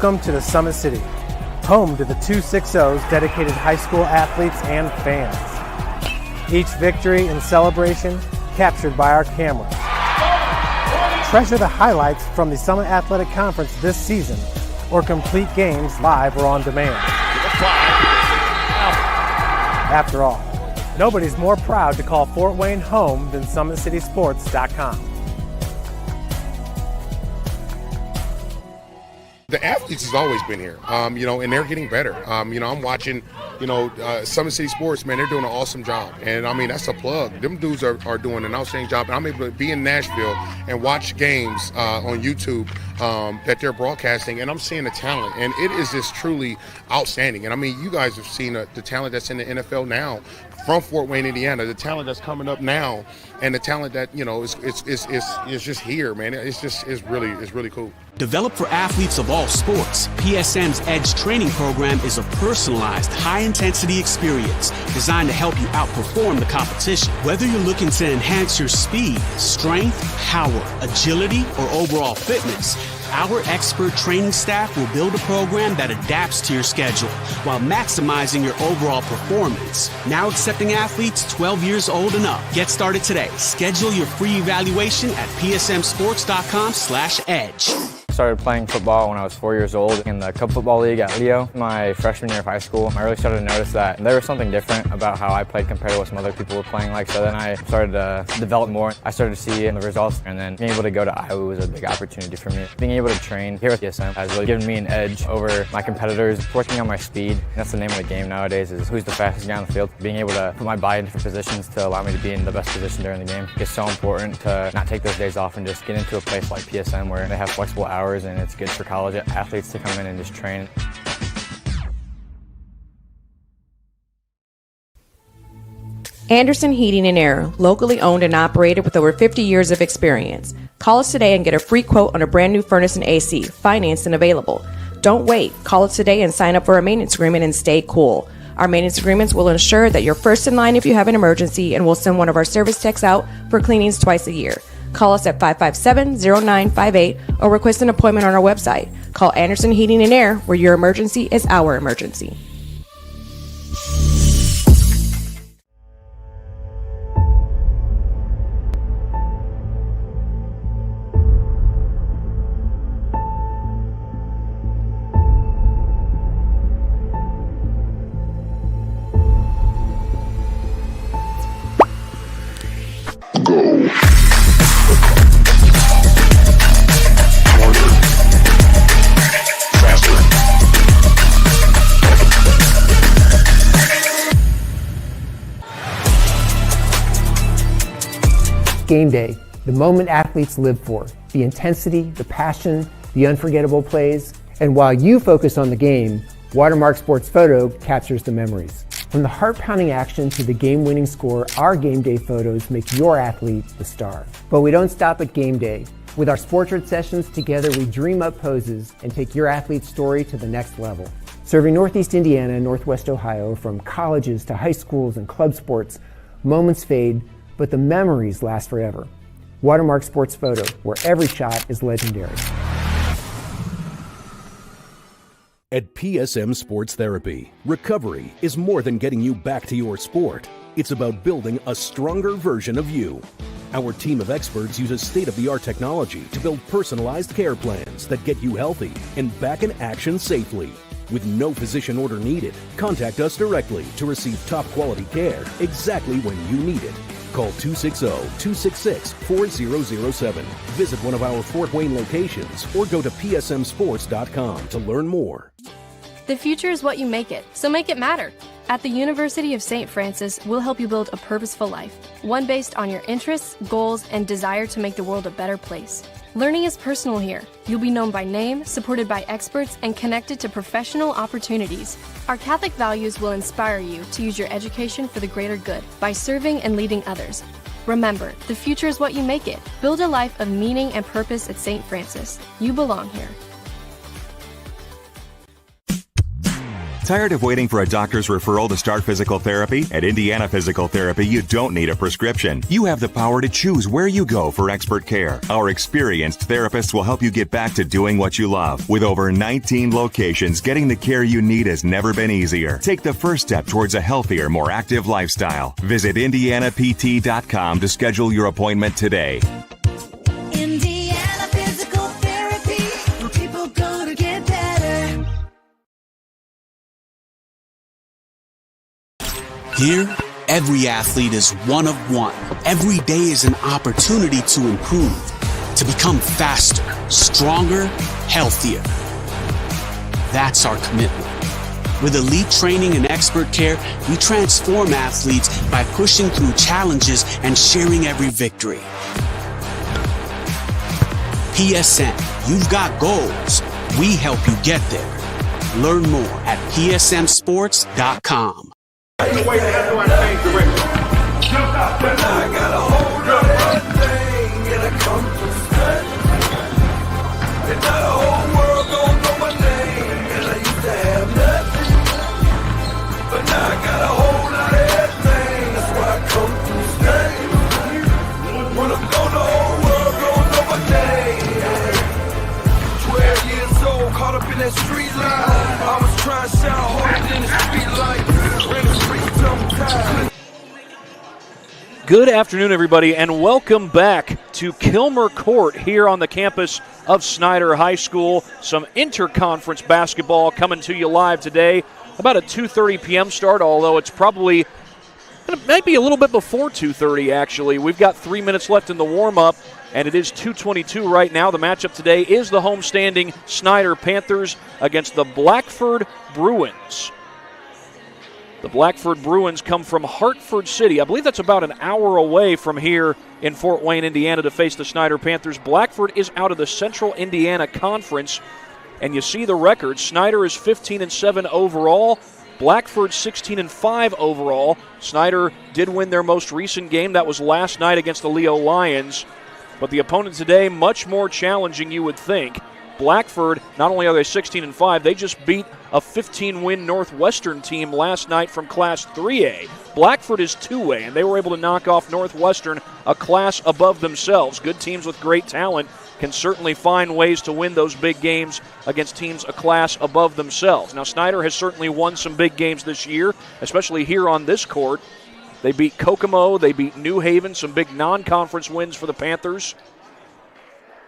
Welcome to the Summit City, home to the 260's dedicated high school athletes and fans. Each victory and celebration captured by our cameras. Treasure the highlights from the Summit Athletic Conference this season, or complete games live or on demand. After all, nobody's more proud to call Fort Wayne home than SummitCitySports.com. The athletes has always been here, and they're getting better. I'm watching, Summit City Sports, man, they're doing an awesome job. And, that's a plug. Them dudes are doing an outstanding job. And I'm able to be in Nashville and watch games on YouTube that they're broadcasting, and I'm seeing the talent. And it is just truly outstanding. And, you guys have seen the talent that's in the NFL now from Fort Wayne, Indiana, the talent that's coming up now, and the talent that, is just here, man. It's really cool. Developed for athletes of all sports, PSM's Edge training program is a personalized, high-intensity experience designed to help you outperform the competition. Whether you're looking to enhance your speed, strength, power, agility, or overall fitness, our expert training staff will build a program that adapts to your schedule while maximizing your overall performance. Now accepting athletes 12 years old and up. Get started today. Schedule your free evaluation at psmsports.com/edge. I started playing football when I was 4 years old in the Cup Football League at Leo. My freshman year of high school, I really started to notice that there was something different about how I played compared to what some other people were playing like. So then I started to develop more. I started to see the results, and then being able to go to Iowa was a big opportunity for me. Being able to train here at PSM has really given me an edge over my competitors. Working on my speed, that's the name of the game nowadays, is who's the fastest guy on the field. Being able to put my body in different positions to allow me to be in the best position during the game. It's so important to not take those days off and just get into a place like PSM where they have flexible hours, and it's good for college athletes to come in and just train. Anderson Heating and Air, locally owned and operated with over 50 years of experience. Call us today and get a free quote on a brand new furnace and AC, financed and available. Don't wait. Call us today and sign up for a maintenance agreement and stay cool. Our maintenance agreements will ensure that you're first in line if you have an emergency, and we'll send one of our service techs out for cleanings twice a year. Call us at 557-0958 or request an appointment on our website. Call Anderson Heating and Air, where your emergency is our emergency. Game day, the moment athletes live for, the intensity, the passion, the unforgettable plays. And while you focus on the game, Watermark Sports Photo captures the memories. From the heart-pounding action to the game-winning score, our game day photos make your athlete the star. But we don't stop at game day. With our Sportrait sessions together, we dream up poses and take your athlete's story to the next level. Serving Northeast Indiana and Northwest Ohio, from colleges to high schools and club sports, moments fade, but the memories last forever. Watermark Sports Photo, where every shot is legendary. At PSM Sports Therapy, recovery is more than getting you back to your sport. It's about building a stronger version of you. Our team of experts uses state-of-the-art technology to build personalized care plans that get you healthy and back in action safely. With no physician order needed, contact us directly to receive top-quality care exactly when you need it. Call 260-266-4007. Visit one of our Fort Wayne locations or go to psmsports.com to learn more. The future is what you make it, so make it matter. At the University of St. Francis, we'll help you build a purposeful life, one based on your interests, goals, and desire to make the world a better place. Learning is personal here. You'll be known by name, supported by experts, and connected to professional opportunities. Our Catholic values will inspire you to use your education for the greater good by serving and leading others. Remember, the future is what you make it. Build a life of meaning and purpose at St. Francis. You belong here. Tired of waiting for a doctor's referral to start physical therapy? At Indiana Physical Therapy, you don't need a prescription. You have the power to choose where you go for expert care. Our experienced therapists will help you get back to doing what you love. With over 19 locations, getting the care you need has never been easier. Take the first step towards a healthier, more active lifestyle. Visit IndianaPT.com to schedule your appointment today. Indiana Physical Therapy, where people go to get better. Here, every athlete is one of one. Every day is an opportunity to improve, to become faster, stronger, healthier. That's our commitment. With elite training and expert care, we transform athletes by pushing through challenges and sharing every victory. PSN, you've got goals. We help you get there. Learn more at psmsports.com. I got a hold of everything and I come to stay. And now the whole world don't know my name. And I used to have nothing, but now I got a whole lot of everything. That's why I come to stay. When I'm gone, the whole world don't know my name. 12 years old, caught up in that street life. I was trying to shout harder than the street light. Ran the street sometimes. Good afternoon, everybody, and welcome back to Kilmer Court here on the campus of Snider High School. Some interconference basketball coming to you live today. About a 2:30 p.m. start, although it's probably maybe a little bit before 2:30, actually. We've got 3 minutes left in the warm-up, and it is 2:22 right now. The matchup today is the homestanding Snider Panthers against the Blackford Bruins. The Blackford Bruins come from Hartford City. I believe that's about an hour away from here in Fort Wayne, Indiana, to face the Snider Panthers. Blackford is out of the Central Indiana Conference, and you see the record. Snider is 15-7 overall. Blackford 16-5 overall. Snider did win their most recent game. That was last night against the Leo Lions. But the opponent today, much more challenging, you would think. Blackford, not only are they 16-5, they just beat a 15-win Northwestern team last night from Class 3A. Blackford is 2A, and they were able to knock off Northwestern, a class above themselves. Good teams with great talent can certainly find ways to win those big games against teams a class above themselves. Now, Snider has certainly won some big games this year, especially here on this court. They beat Kokomo, they beat New Haven, some big non-conference wins for the Panthers.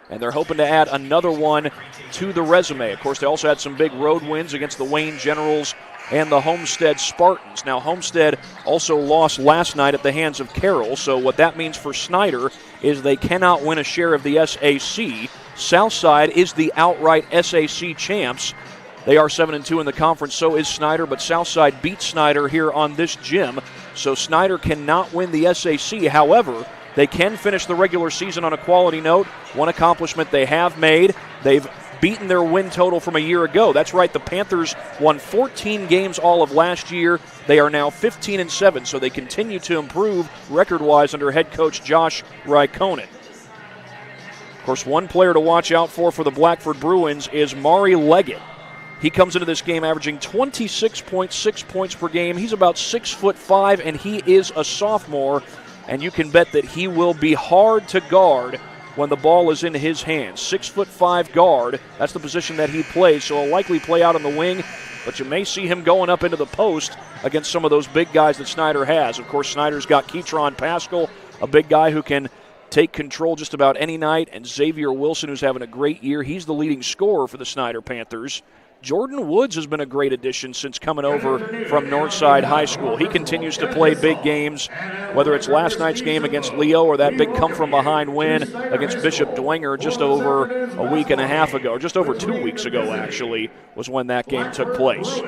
And they're hoping to add another one to the resume. Of course, they also had some big road wins against the Wayne Generals and the Homestead Spartans. Now, Homestead also lost last night at the hands of Carroll, so what that means for Snider is they cannot win a share of the SAC. Southside is the outright SAC champs. They are 7-2 in the conference, so is Snider, but Southside beat Snider here on this gym, so Snider cannot win the SAC. However, they can finish the regular season on a quality note. One accomplishment they have made, they've beaten their win total from a year ago. That's right, the Panthers won 14 games all of last year. They are now 15-7, so they continue to improve record-wise under head coach Josh Raikkonen. Of course, one player to watch out for the Blackford Bruins is Mari Leggett. He comes into this game averaging 26.6 points per game. He's about 6'5", and he is a sophomore. And you can bet that he will be hard to guard when the ball is in his hands. 6'5" guard, that's the position that he plays, so he'll likely play out on the wing, but you may see him going up into the post against some of those big guys that Snider has. Of course, Snider's got Keytron Pascal, a big guy who can take control just about any night, and Xavier Wilson, who's having a great year. He's the leading scorer for the Snider Panthers. Jordan Woods has been a great addition since coming over from Northside High School. He continues to play big games, whether it's last night's game against Leo or that big come-from-behind win against Bishop Dwenger just over a week and a half ago, or just over 2 weeks ago, actually, was when that game took place.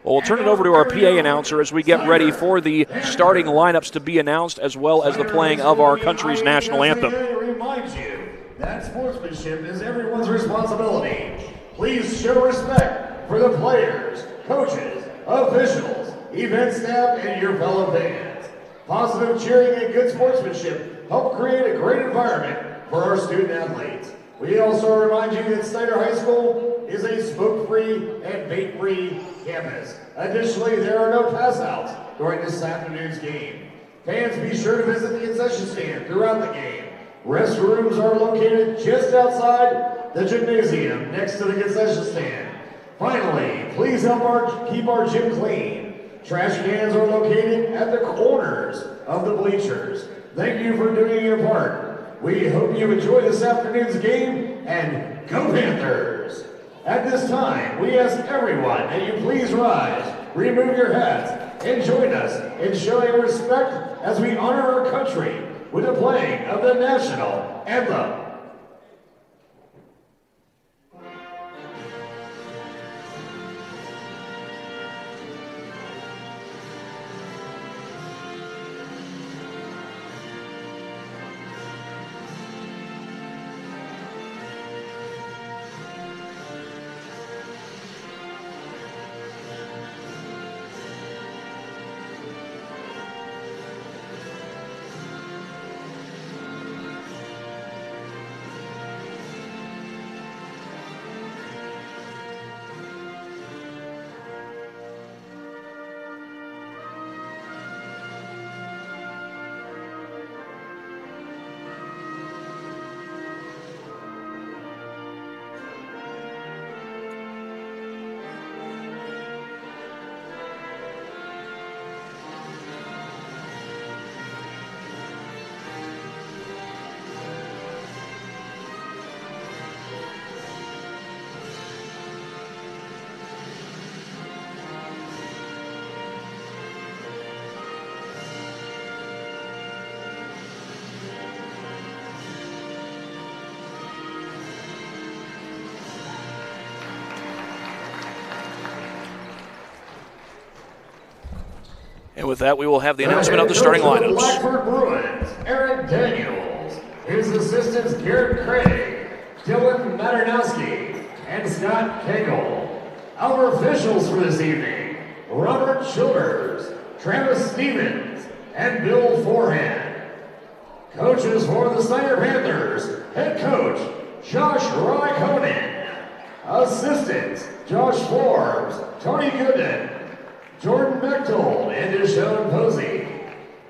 Well, we'll turn it over to our PA announcer as we get ready for the starting lineups to be announced, as well as the playing of our country's national anthem. Reminds you that sportsmanship is everyone's responsibility. Please show respect for the players, coaches, officials, event staff, and your fellow fans. Positive cheering and good sportsmanship help create a great environment for our student athletes. We also remind you that Snider High School is a smoke-free and vape-free campus. Additionally, there are no pass-outs during this afternoon's game. Fans, be sure to visit the concession stand throughout the game. Restrooms are located just outside the gymnasium next to the concession stand. Finally, please help keep our gym clean. Trash cans are located at the corners of the bleachers. Thank you for doing your part. We hope you enjoy this afternoon's game, and go Panthers! At this time, we ask everyone that you please rise, remove your hats, and join us in showing respect as we honor our country with the playing of the national anthem. And with that, we will have the announcement of the starting lineups. Blackford Bruins, Eric Daniels. His assistants, Garrett Craig, Dylan Maternowski, and Scott Cagle. Our officials for this evening, Robert Childers, Travis Stevens, and Bill Forehand. Coaches for the Snider Panthers, head coach, Josh Raikkonen. Assistants, Josh Forbes, Tony Gooden, Jordan Bechtold, and Deshaun Posey.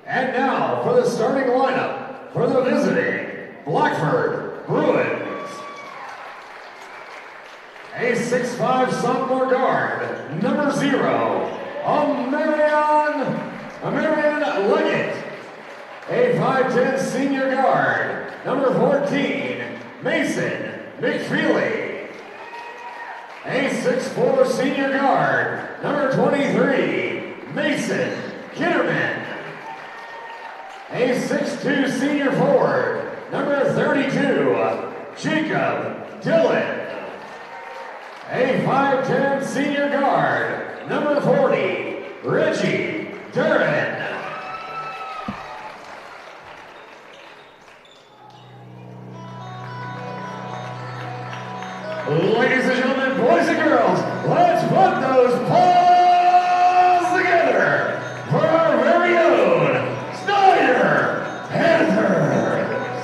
And now for the starting lineup for the visiting Blackford Bruins. A 6'5" sophomore guard, number 0, Marion Leggett. A 5'10" senior guard, number 14, Mason McFeely. A 6'4" senior guard, number 23, Mason Kitterman. A 6'2" senior forward, number 32, Jacob Dillon. A 5'10" senior guard, number 40, Reggie Duran. Ladies and gentlemen, boys and girls, let's put those paws together for our very own Snider Panthers.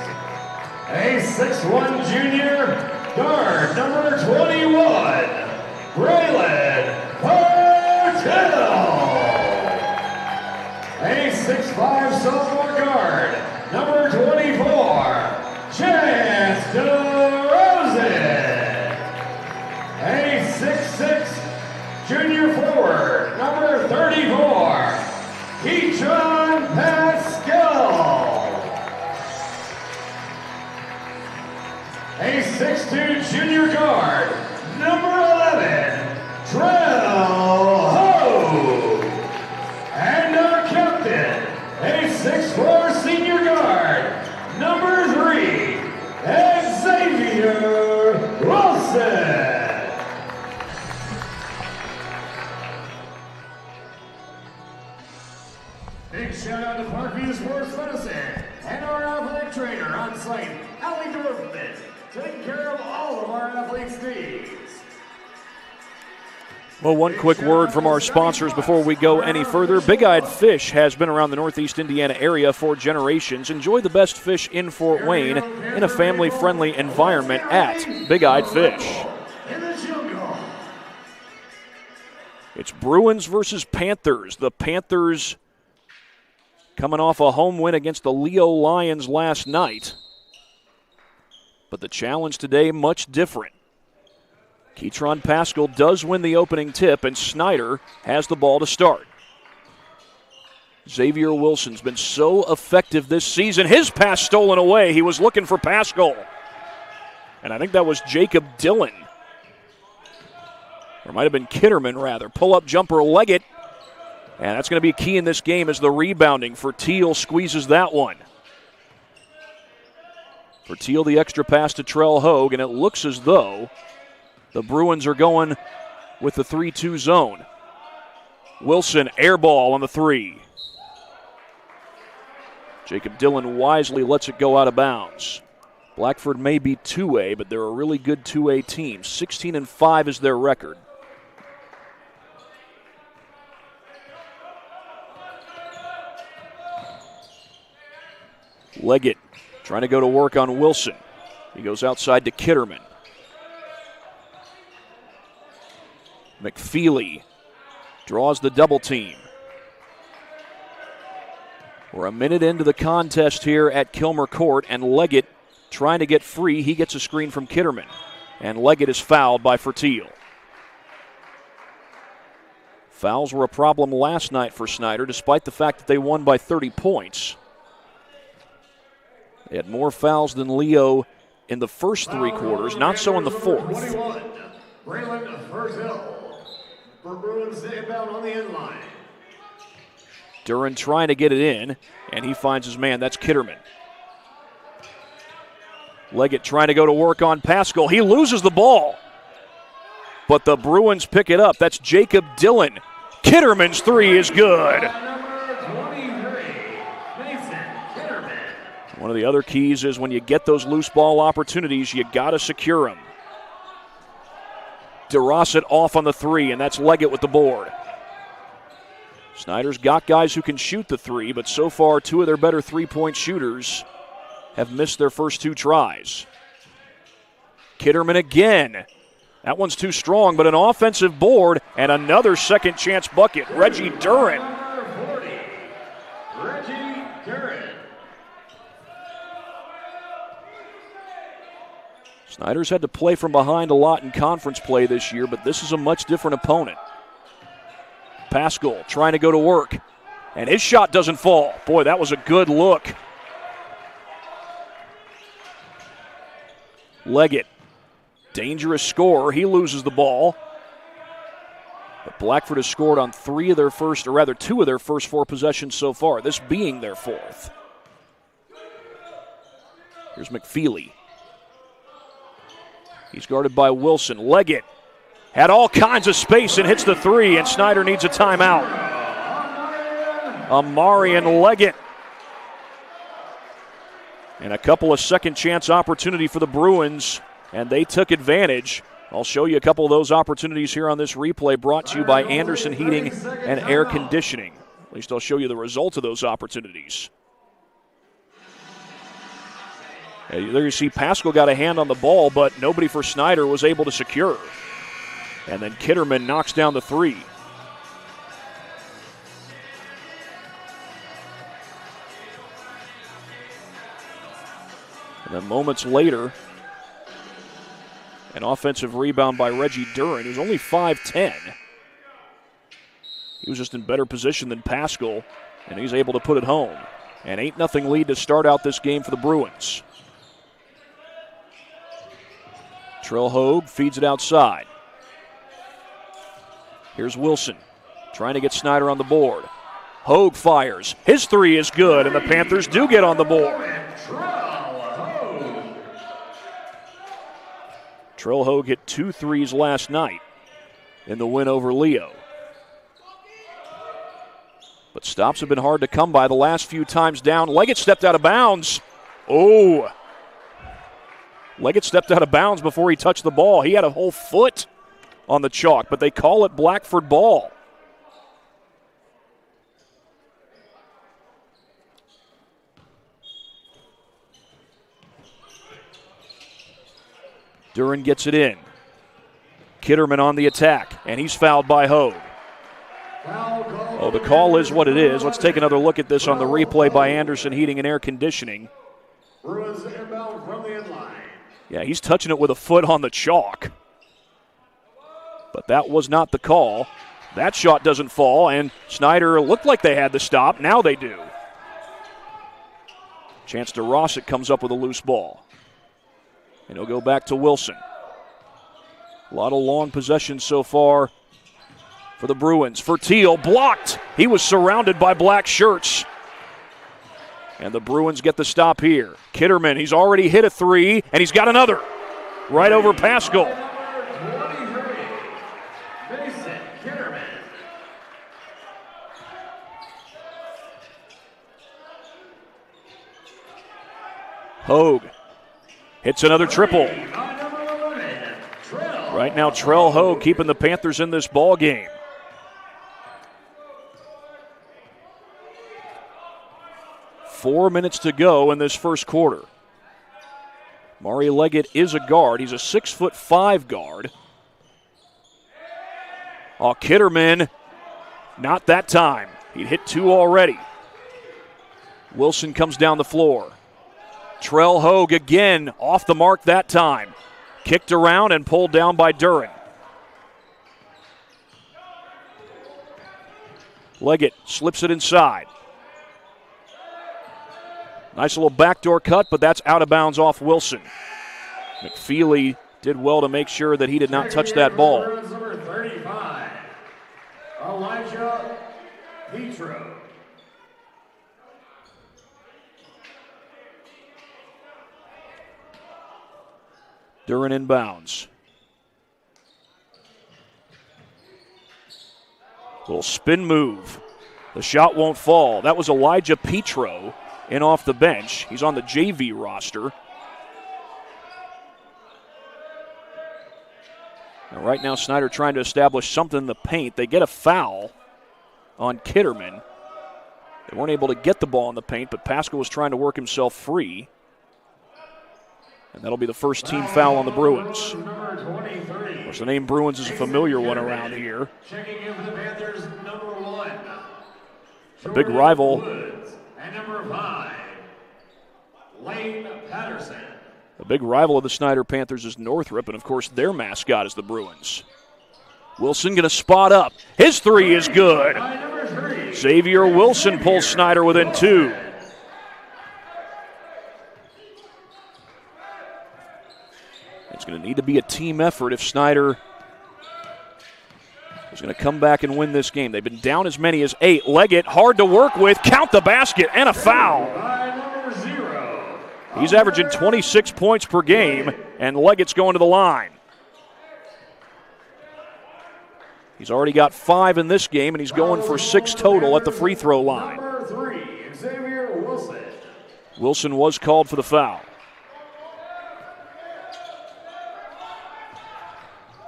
A 6'1" junior guard, number 21, Braylon Patel. A 6'5" sophomore guard, number 24, Chance DeRozan. A 6'6" junior forward, number 34, Keatron Pascal. A 6'2" junior guard, number 11, Trell Ho. And our captain, a 6'4" senior guard, number 3, Xavier Wilson. Big shout out to Parkview Sports Medicine and our athletic trainer on site, Allie Dorfman, taking care of all of our athletes' needs. Well, one quick word from our sponsors before we go any further. Big Eyed Fish has been around the Northeast Indiana area for generations. Enjoy the best fish in Fort Wayne in a family-friendly environment at Big Eyed Fish. It's Bruins versus Panthers. The Panthers coming off a home win against the Leo Lions last night. But the challenge today, much different. Keytron Pascal does win the opening tip, and Snider has the ball to start. Xavier Wilson's been so effective this season. His pass stolen away. He was looking for Pascal. And I think that was Jacob Dillon. Or it might have been Kitterman, rather. Pull-up jumper, Leggett. And that's going to be key in this game as the rebounding. For Teal squeezes that one. For Teal, the extra pass to Trell Hogue, and it looks as though the Bruins are going with the 3-2 zone. Wilson, air ball on the 3. Jacob Dillon wisely lets it go out of bounds. Blackford may be 2A, but they're a really good 2A team. 16-5 is their record. Leggett trying to go to work on Wilson. He goes outside to Kitterman. McFeely draws the double team. We're a minute into the contest here at Kilmer Court, and Leggett trying to get free. He gets a screen from Kitterman, and Leggett is fouled by Fertiel. Fouls were a problem last night for Snider, despite the fact that they won by 30 points. They had more fouls than Leo in the first 3 quarters, not so in the fourth. Braylon Fertiel for Bruins inbound on the end line. Duran trying to get it in, and he finds his man. That's Kitterman. Leggett trying to go to work on Pascal. He loses the ball, but the Bruins pick it up. That's Jacob Dillon. Kitterman's 3 is good. One of the other keys is when you get those loose ball opportunities, you got to secure them. DeRosset off on the 3, and that's Leggett with the board. Snider's got guys who can shoot the 3, but so far 2 of their better 3-point shooters have missed their first 2 tries. Kitterman again. That one's too strong, but an offensive board and another second chance bucket. Reggie Duran. Snider's had to play from behind a lot in conference play this year, but this is a much different opponent. Pascal trying to go to work, and his shot doesn't fall. Boy, that was a good look. Leggett, dangerous scorer. He loses the ball. But Blackford has scored on 2 of their first 4 possessions so far, this being their 4th. Here's McFeely. He's guarded by Wilson. Leggett had all kinds of space and hits the 3, and Snider needs a timeout. Amarian Leggett. And a couple of second chance opportunity for the Bruins, and they took advantage. I'll show you a couple of those opportunities here on this replay brought to you by Anderson Heating and Air Conditioning. At least I'll show you the result of those opportunities. There you see Pascal got a hand on the ball, but nobody for Snider was able to secure. And then Kitterman knocks down the 3. And then moments later, an offensive rebound by Reggie Duran, who's only 5'10". He was just in better position than Pascal, and he's able to put it home. An 8-0 lead to start out this game for the Bruins. Trell Hogue feeds it outside. Here's Wilson trying to get Snider on the board. Hogue fires. His 3 is good, and the Panthers do get on the board. Trell Hogue hit 2 threes last night in the win over Leo. But stops have been hard to come by the last few times down. Leggett stepped out of bounds. Oh! Leggett stepped out of bounds before he touched the ball. He had a whole foot on the chalk, but they call it Blackford ball. Duran gets it in. Kitterman on the attack, and he's fouled by Hogue. Oh, the call is what it is. Let's take another look at this on the replay by Anderson Heating and Air Conditioning. Yeah, he's touching it with a foot on the chalk. But that was not the call. That shot doesn't fall, and Snider looked like they had the stop. Now they do. Chance to Rossett comes up with a loose ball. And he'll go back to Wilson. A lot of long possessions so far for the Bruins. For Teal, blocked. He was surrounded by black shirts. And the Bruins get the stop here. Kitterman, he's already hit a three, and he's got another. Right over Pascal. Hogue hits another triple. Right now, Trell Hogue keeping the Panthers in this ball game. Four minutes to go in this first quarter. Mari Leggett is a guard. He's a 6'5" guard. Oh, Kitterman, not that time. He'd hit two already. Wilson comes down the floor. Trell Hogue again off the mark that time. Kicked around and pulled down by Duran. Leggett slips it inside. Nice little backdoor cut, but that's out of bounds off Wilson. McFeely did well to make sure that he did not touch that ball. Number 35, Elijah Petro. Duran inbounds. Little spin move. The shot won't fall. That was Elijah Petro in off the bench. He's on the JV roster. Now, right now, Snider trying to establish something in the paint. They get a foul on Kitterman. They weren't able to get the ball in the paint, but Pascal was trying to work himself free. And that'll be the first team foul on the Bruins. Of course, the name Bruins is a familiar one around here. Checking in for the Panthers, number 1. A big rival. And number 5, Lane Patterson. A big rival of the Snider Panthers is Northrop, and of course their mascot is the Bruins. Wilson going to spot up. His three is good. Xavier Wilson pulls Snider within 2. It's going to need to be a team effort if Snider is going to come back and win this game. They've been down as many as 8. Leggett, hard to work with. Count the basket and a foul. He's averaging 26 points per game, and Leggett's going to the line. He's already got 5 in this game, and he's going for 6 total at the free throw line. Number 3, Xavier Wilson. Wilson was called for the foul.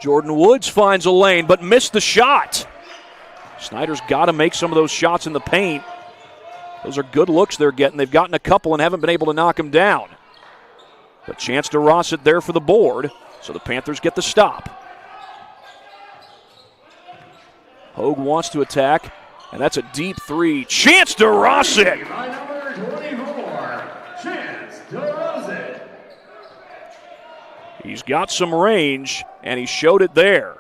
Jordan Woods finds a lane, but missed the shot. Snider's got to make some of those shots in the paint. Those are good looks they're getting. They've gotten a couple and haven't been able to knock them down. But Chance to Rossett there for the board, so the Panthers get the stop. Hogue wants to attack, and that's a deep 3. Chance to Rossett. By number 24, Chance to Rossett. He's got some range, and he showed it there.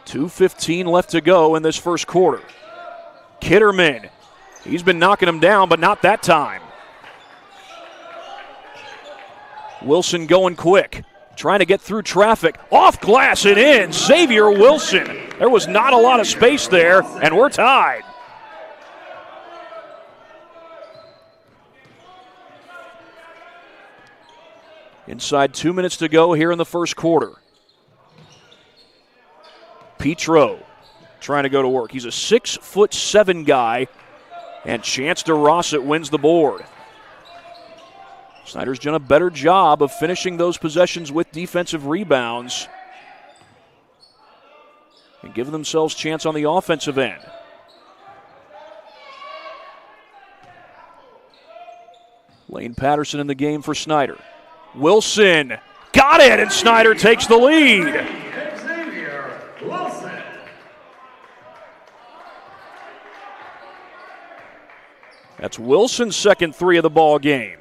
2:15 left to go in this first quarter. Kitterman, he's been knocking him down, but not that time. Wilson going quick, trying to get through traffic. Off glass and in, Xavier Wilson. There was not a lot of space there, and we're tied. Inside 2 minutes to go here in the first quarter. Petro trying to go to work. He's a 6'7" guy, and Chance to Rossett wins the board. Snider's done a better job of finishing those possessions with defensive rebounds and giving themselves chance on the offensive end. Lane Patterson in the game for Snider. Wilson got it, and Snider takes the lead. Xavier Wilson. That's Wilson's second three of the ball game.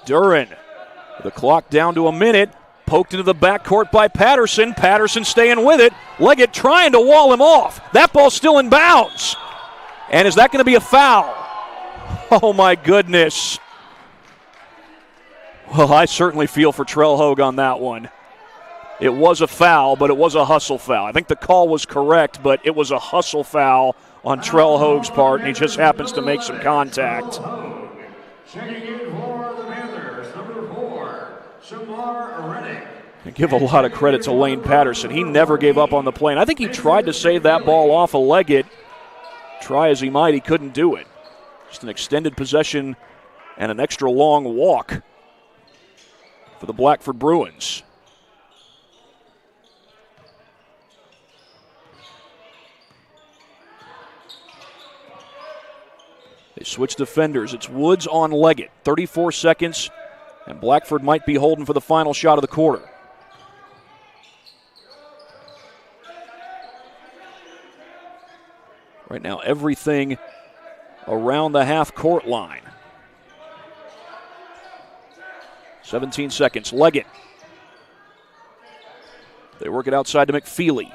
Duran, with the clock down to a minute, poked into the backcourt by Patterson. Patterson staying with it. Leggett trying to wall him off. That ball's still in bounds. And is that going to be a foul? Oh, my goodness. Well, I certainly feel for Trell Hogue on that one. It was a foul, but it was a hustle foul. I think the call was correct, but it was a hustle foul on Trell Hogue's part, and he just happens to make some contact. Checking in for the Panthers, number 4, Shamar Reddick. I give a lot of credit to Lane Patterson. He never gave up on the play, and I think he tried to save that ball off of Leggett. Try as he might, he couldn't do it. Just an extended possession and an extra long walk for the Blackford Bruins. They switch defenders. It's Woods on Leggett. 34 seconds, and Blackford might be holding for the final shot of the quarter. Right now, everything around the half-court line. 17 seconds. Leggett. They work it outside to McFeely.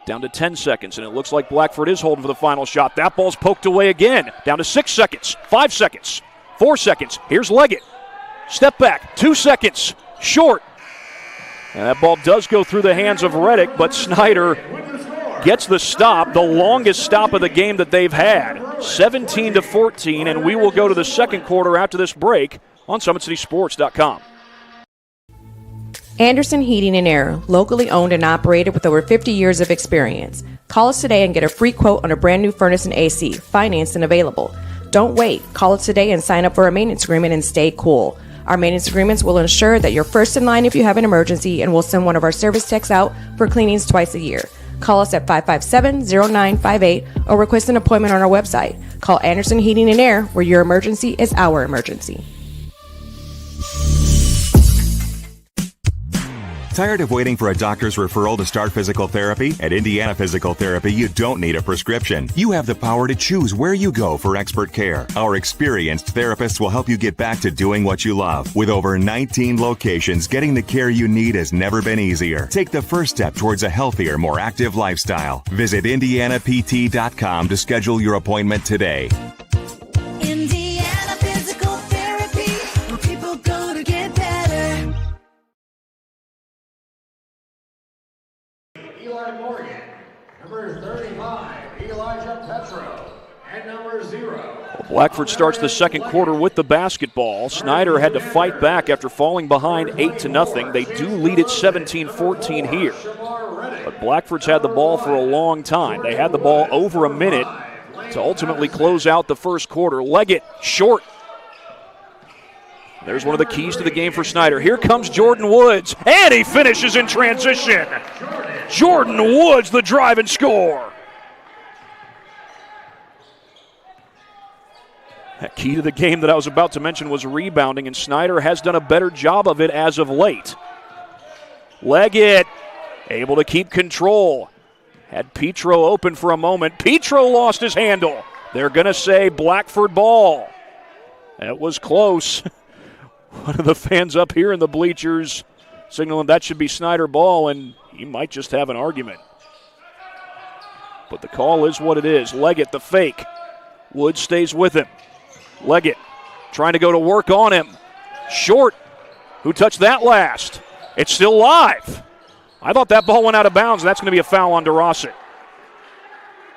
Down to 10 seconds, and it looks like Blackford is holding for the final shot. That ball's poked away again. Down to 6 seconds, 5 seconds, 4 seconds. Here's Leggett. Step back, 2 seconds, short. And that ball does go through the hands of Reddick, but Snider gets the stop, the longest stop of the game that they've had. 17-14, and we will go to the second quarter after this break on SummitCitySports.com. Anderson Heating and Air, locally owned and operated with over 50 years of experience. Call us today and get a free quote on a brand new furnace and AC, financed and available. Don't wait. Call us today and sign up for a maintenance agreement and stay cool. Our maintenance agreements will ensure that you're first in line if you have an emergency, and we'll send one of our service techs out for cleanings twice a year. Call us at 557-0958 or request an appointment on our website. Call Anderson Heating and Air, where your emergency is our emergency. Tired of waiting for a doctor's referral to start physical therapy? At Indiana Physical Therapy, you don't need a prescription. You have the power to choose where you go for expert care. Our experienced therapists will help you get back to doing what you love. With over 19 locations, getting the care you need has never been easier. Take the first step towards a healthier, more active lifestyle. Visit IndianaPT.com to schedule your appointment today. Indiana Physical Therapy, where people go to get better. Eli Morgan, number 35, Elijah Petro, and number 0. Blackford starts the second quarter with the basketball. Snider had to fight back after falling behind 8-0. They do lead it 17-14 here. But Blackford's had the ball for a long time. They had the ball over a minute to ultimately close out the first quarter. Leggett, short. There's one of the keys to the game for Snider. Here comes Jordan Woods, and he finishes in transition. Jordan Woods, the drive and score. That key to the game that I was about to mention was rebounding, and Snider has done a better job of it as of late. Leggett, able to keep control. Had Petro open for a moment. Petro lost his handle. They're going to say Blackford ball. That was close. One of the fans up here in the bleachers signaling that should be Snider ball, and he might just have an argument. But the call is what it is. Leggett, the fake. Woods stays with him. Leggett trying to go to work on him. Short. Who touched that last? It's still live. I thought that ball went out of bounds, and that's going to be a foul on DeRosset.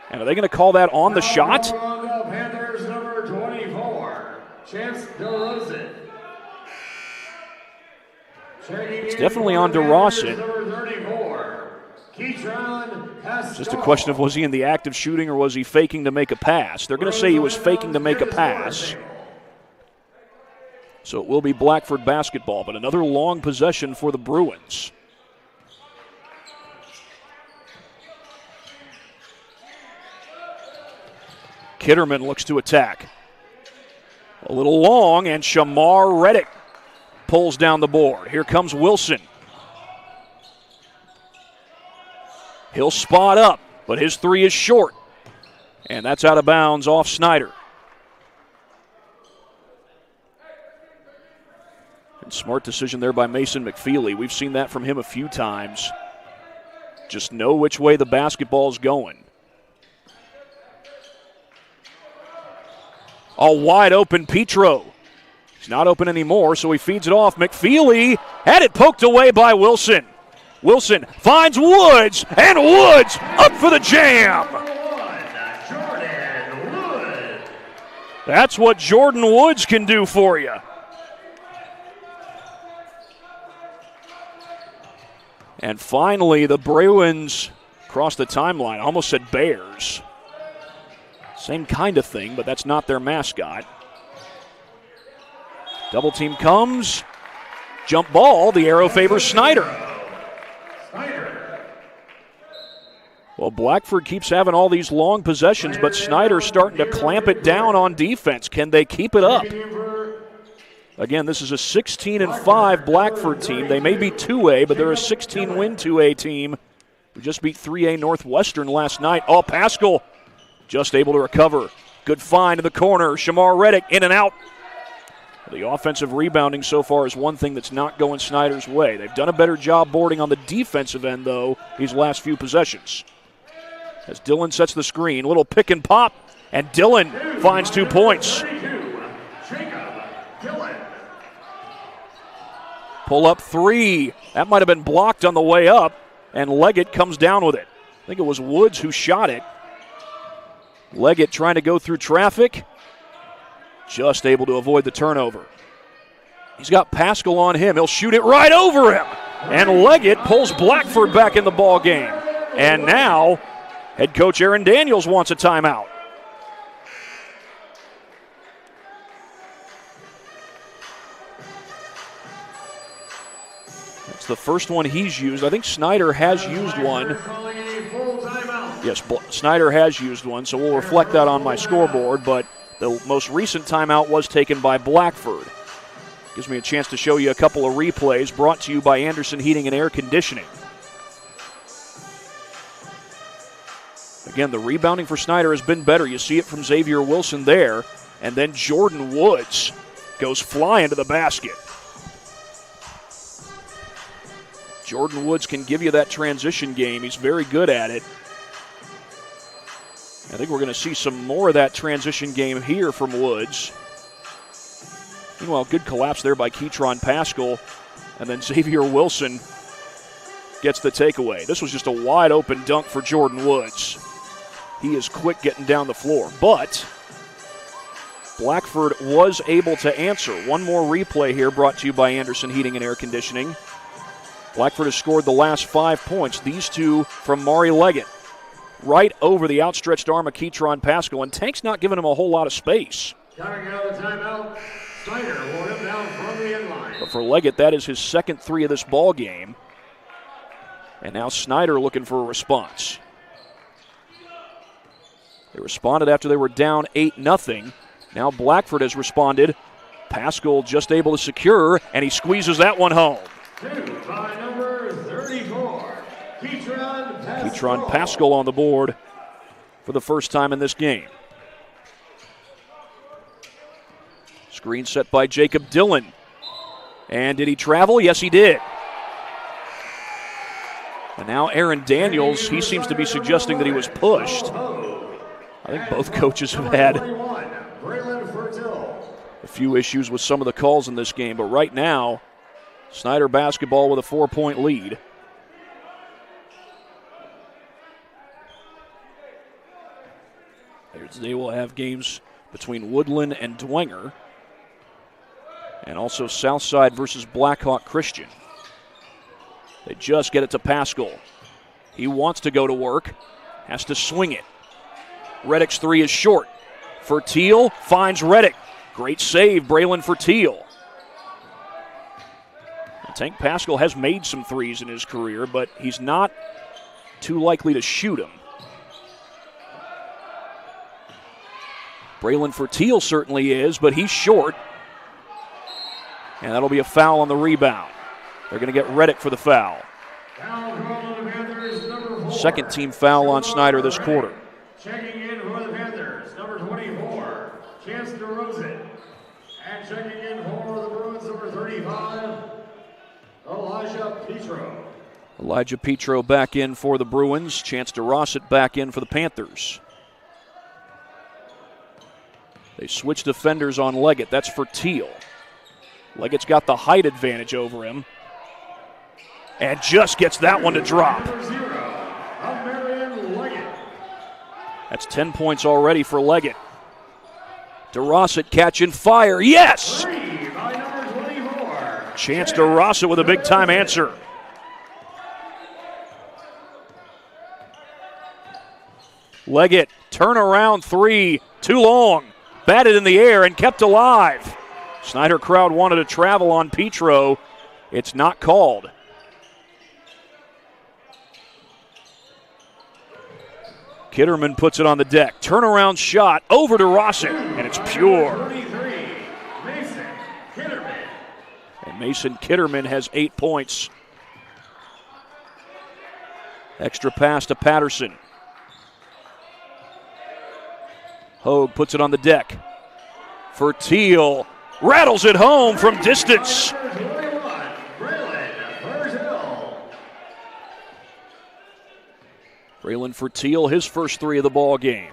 And are they going to call that on the shot? Panthers, number 24, Chance DeRozan. It's definitely on DeRosset. Number 34, Just a question of was he in the act of shooting or was he faking to make a pass? They're going to say he was faking to make a pass. So it will be Blackford basketball, but another long possession for the Bruins. Kitterman looks to attack. A little long, and Shamar Reddick pulls down the board. Here comes Wilson. He'll spot up, but his three is short. And that's out of bounds off Snider. And smart decision there by Mason McFeely. We've seen that from him a few times. Just know which way the basketball's going. A wide open Petro. He's not open anymore, so he feeds it off. McFeely had it poked away by Wilson. Wilson finds Woods, and Woods up for the jam. That's what Jordan Woods can do for you. And finally, the Bruins cross the timeline. I almost said Bears. Same kind of thing, but that's not their mascot. Double team comes. Jump ball. The arrow favors Snider. Well, Blackford keeps having all these long possessions, but Snider's starting to clamp it down on defense. Can they keep it up? Again, this is a 16-5 Blackford team. They may be 2A, but they're a 16-win 2A team. We just beat 3A Northwestern last night. Oh, Pascal just able to recover. Good find in the corner. Shamar Reddick in and out. The offensive rebounding so far is one thing that's not going Snider's way. They've done a better job boarding on the defensive end, though, these last few possessions. As Dillon sets the screen, little pick and pop, and Dillon finds 2 points. Pull up three. That might have been blocked on the way up, and Leggett comes down with it. I think it was Woods who shot it. Leggett trying to go through traffic. Just able to avoid the turnover. He's got Pascal on him. He'll shoot it right over him. And Leggett pulls Blackford back in the ball game. And now, head coach Aaron Daniels wants a timeout. That's the first one he's used. I think Snider has used one. Yes, Snider has used one, so we'll reflect that on my scoreboard, but the most recent timeout was taken by Blackford. Gives me a chance to show you a couple of replays brought to you by Anderson Heating and Air Conditioning. Again, the rebounding for Snider has been better. You see it from Xavier Wilson there, and then Jordan Woods goes flying to the basket. Jordan Woods can give you that transition game. He's very good at it. I think we're going to see some more of that transition game here from Woods. Meanwhile, good collapse there by Ketron Pascal, and then Xavier Wilson gets the takeaway. This was just a wide open dunk for Jordan Woods. He is quick getting down the floor, but Blackford was able to answer. One more replay here brought to you by Anderson Heating and Air Conditioning. Blackford has scored the last 5 points. These two from Maury Leggett. Right over the outstretched arm of Ketron Pascal, and Tank's not giving him a whole lot of space. Coming out of the timeout, Snider will him down from the inline. But for Leggett, that is his second three of this ball game. And now Snider looking for a response. They responded after they were down 8-0. Now Blackford has responded. Pascal just able to secure, and he squeezes that one home. Two by number 34. Ketron Pascal on the board for the first time in this game. Screen set by Jacob Dillon. And did he travel? Yes, he did. And now Aaron Daniels, he seems to be suggesting that he was pushed. I think both coaches have had a few issues with some of the calls in this game, but right now, Snider basketball with a 4-point lead. They will have games between Woodland and Dwenger, and also Southside versus Blackhawk Christian. They just get it to Pascal. He wants to go to work, has to swing it. Reddick's three is short. Fertil finds Reddick. Great save, Braylon Fertil. Tank Pascal has made some threes in his career, but he's not too likely to shoot them. Braylon Fertil certainly is, but he's short. And that'll be a foul on the rebound. They're going to get Reddick for the foul. Second team foul on Snider this quarter. Checking in for the Panthers, number 24, Chance DeRozan. And checking in for the Bruins, number 35, Elijah Petro. Elijah Petro back in for the Bruins. Chance DeRozan back in for the Panthers. They switch defenders on Leggett. That's Fertil. Leggett's got the height advantage over him. And just gets that one to drop. That's 10 points already for Leggett. DeRozan catch and fire. Yes! Chance DeRozan with a big-time answer. Leggett, turnaround three. Too long. Batted in the air and kept alive. Snider crowd wanted to travel on Petro. It's not called. Kitterman puts it on the deck. Turnaround shot over to Rossett, and it's pure. And Mason Kitterman has 8 points. Extra pass to Patterson. Hogue puts it on the deck. Fertil rattles it home from distance. Braylon Fertil, his first three of the ball game.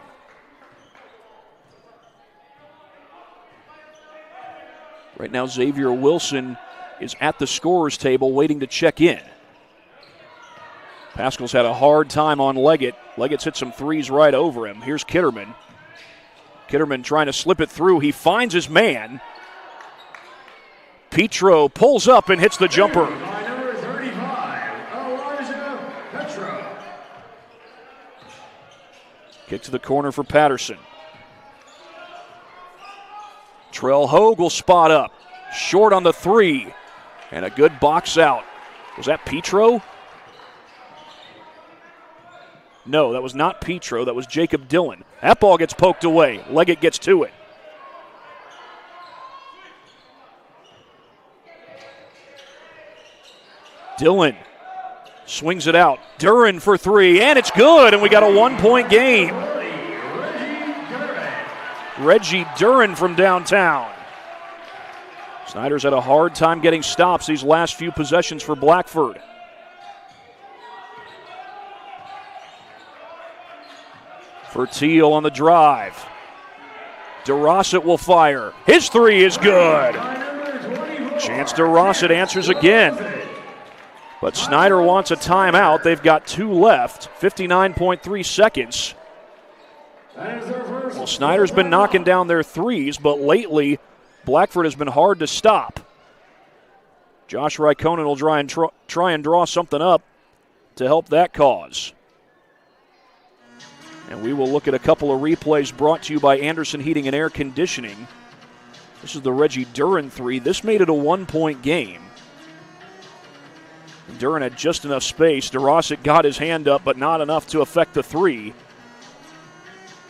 Right now, Xavier Wilson is at the scorer's table waiting to check in. Pascal's had a hard time on Leggett. Leggett's hit some threes right over him. Here's Kitterman. Kitterman trying to slip it through. He finds his man. Petro pulls up and hits the jumper. Kick to the corner for Patterson. Trell Hogue will spot up. Short on the three. And a good box out. Was that Petro? No, that was not Petro. That was Jacob Dillon. That ball gets poked away. Leggett gets to it. Dillon swings it out. Duren for three, and it's good, and we got a 1 point game. Reggie Duren from downtown. Snider's had a hard time getting stops these last few possessions for Blackford. Fertil on the drive. DeRozan will fire. His three is good. Chance DeRozan answers again. But Snider wants a timeout. They've got 2 left, 59.3 seconds. Well, Snider's been knocking down their threes, but lately Blackford has been hard to stop. Josh Raikkonen will try and draw something up to help that cause. And we will look at a couple of replays brought to you by Anderson Heating and Air Conditioning. This is the Reggie Duren three. This made it a 1 point game. Duren had just enough space. DeRozan got his hand up, but not enough to affect the three.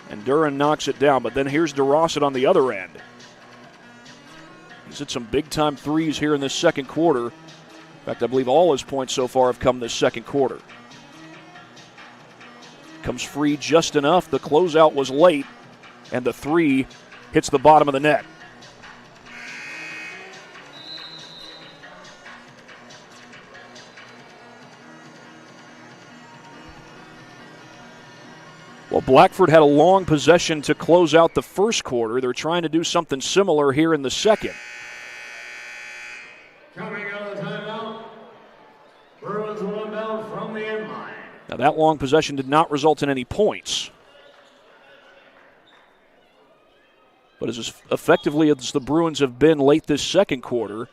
And Duren knocks it down, but then here's DeRozan on the other end. He's hit some big-time threes here in this second quarter. In fact, I believe all his points so far have come this second quarter. Comes free just enough. The closeout was late, and the three hits the bottom of the net. Well, Blackford had a long possession to close out the first quarter. They're trying to do something similar here in the second. Coming out of the timeout, Bruins will inbound from the end line. Now, that long possession did not result in any points. But as effectively as the Bruins have been late this second quarter,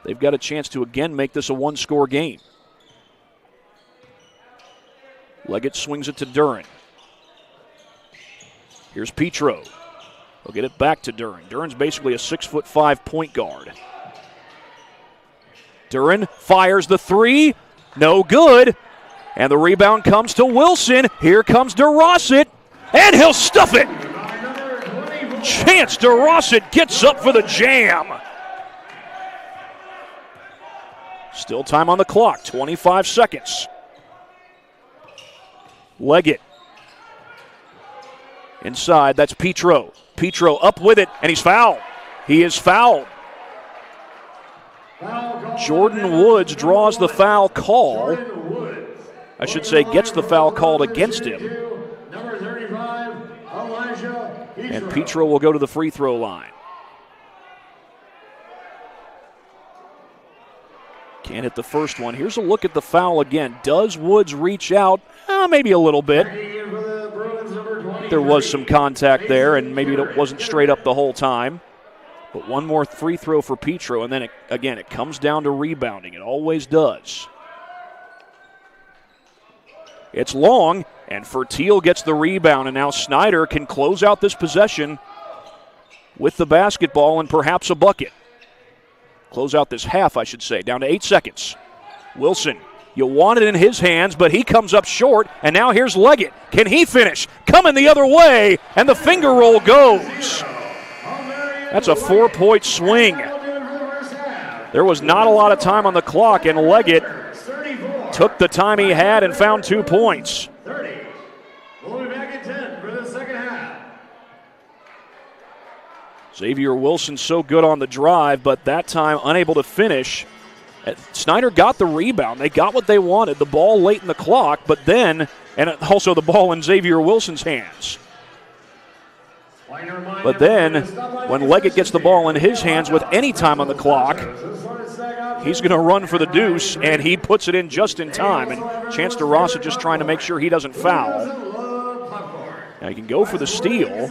they've got a chance to again make this a one-score game. Leggett swings it to Duran. Here's Petro. He'll get it back to Duran. Duran's basically a 6'5" point guard. Duran fires the three. No good. And the rebound comes to Wilson. Here comes DeRosset. And he'll stuff it. Chance DeRosset gets up for the jam. Still time on the clock, 25 seconds. Leggett. Inside, that's Petro. Petro up with it, and he's fouled. He is fouled. Jordan Woods draws the foul call. I should say gets the foul called against him. And Petro will go to the free throw line. Can't hit the first one. Here's a look at the foul again. Does Woods reach out? Maybe a little bit. There was some contact there, and maybe it wasn't straight up the whole time. But one more free throw for Petro, and then, it comes down to rebounding. It always does. It's long, and Fertil gets the rebound, and now Snider can close out this possession with the basketball and perhaps a bucket. Close out this half, I should say, down to 8 seconds. Wilson, you want it in his hands, but he comes up short, and now here's Leggett. Can he finish? Coming the other way, and the finger roll goes. That's a 4-point swing. There was not a lot of time on the clock, and Leggett took the time he had and found 2 points. We'll be back at 10 for the second half. Xavier Wilson so good on the drive, but that time unable to finish. Snider got the rebound. They got what they wanted, the ball late in the clock, but then, and also the ball in Xavier Wilson's hands. But then, when Leggett gets the ball in his hands with any time on the clock, he's going to run for the deuce, and he puts it in just in time. And Chance DeRosset just trying to make sure he doesn't foul. Now he can go for the steal.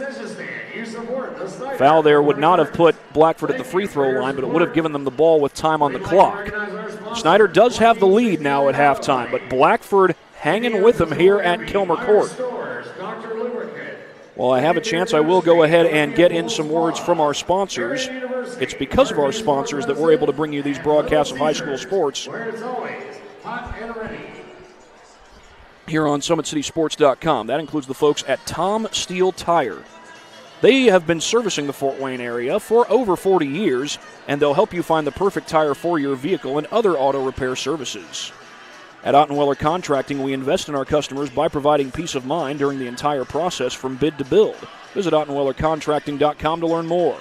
Foul there would not have put Blackford at the free throw line, but it would have given them the ball with time on the clock. Snider does have the lead now at halftime, but Blackford hanging with them here at Kilmer Court. Well, I have a chance. I will go ahead and get in some words from our sponsors. It's because of our sponsors that we're able to bring you these broadcasts of high school sports here on SummitCitySports.com. That includes the folks at Tom Steel Tire. They have been servicing the Fort Wayne area for over 40 years, and they'll help you find the perfect tire for your vehicle and other auto repair services. At Ottenweller Contracting, we invest in our customers by providing peace of mind during the entire process from bid to build. Visit OttenwellerContracting.com to learn more.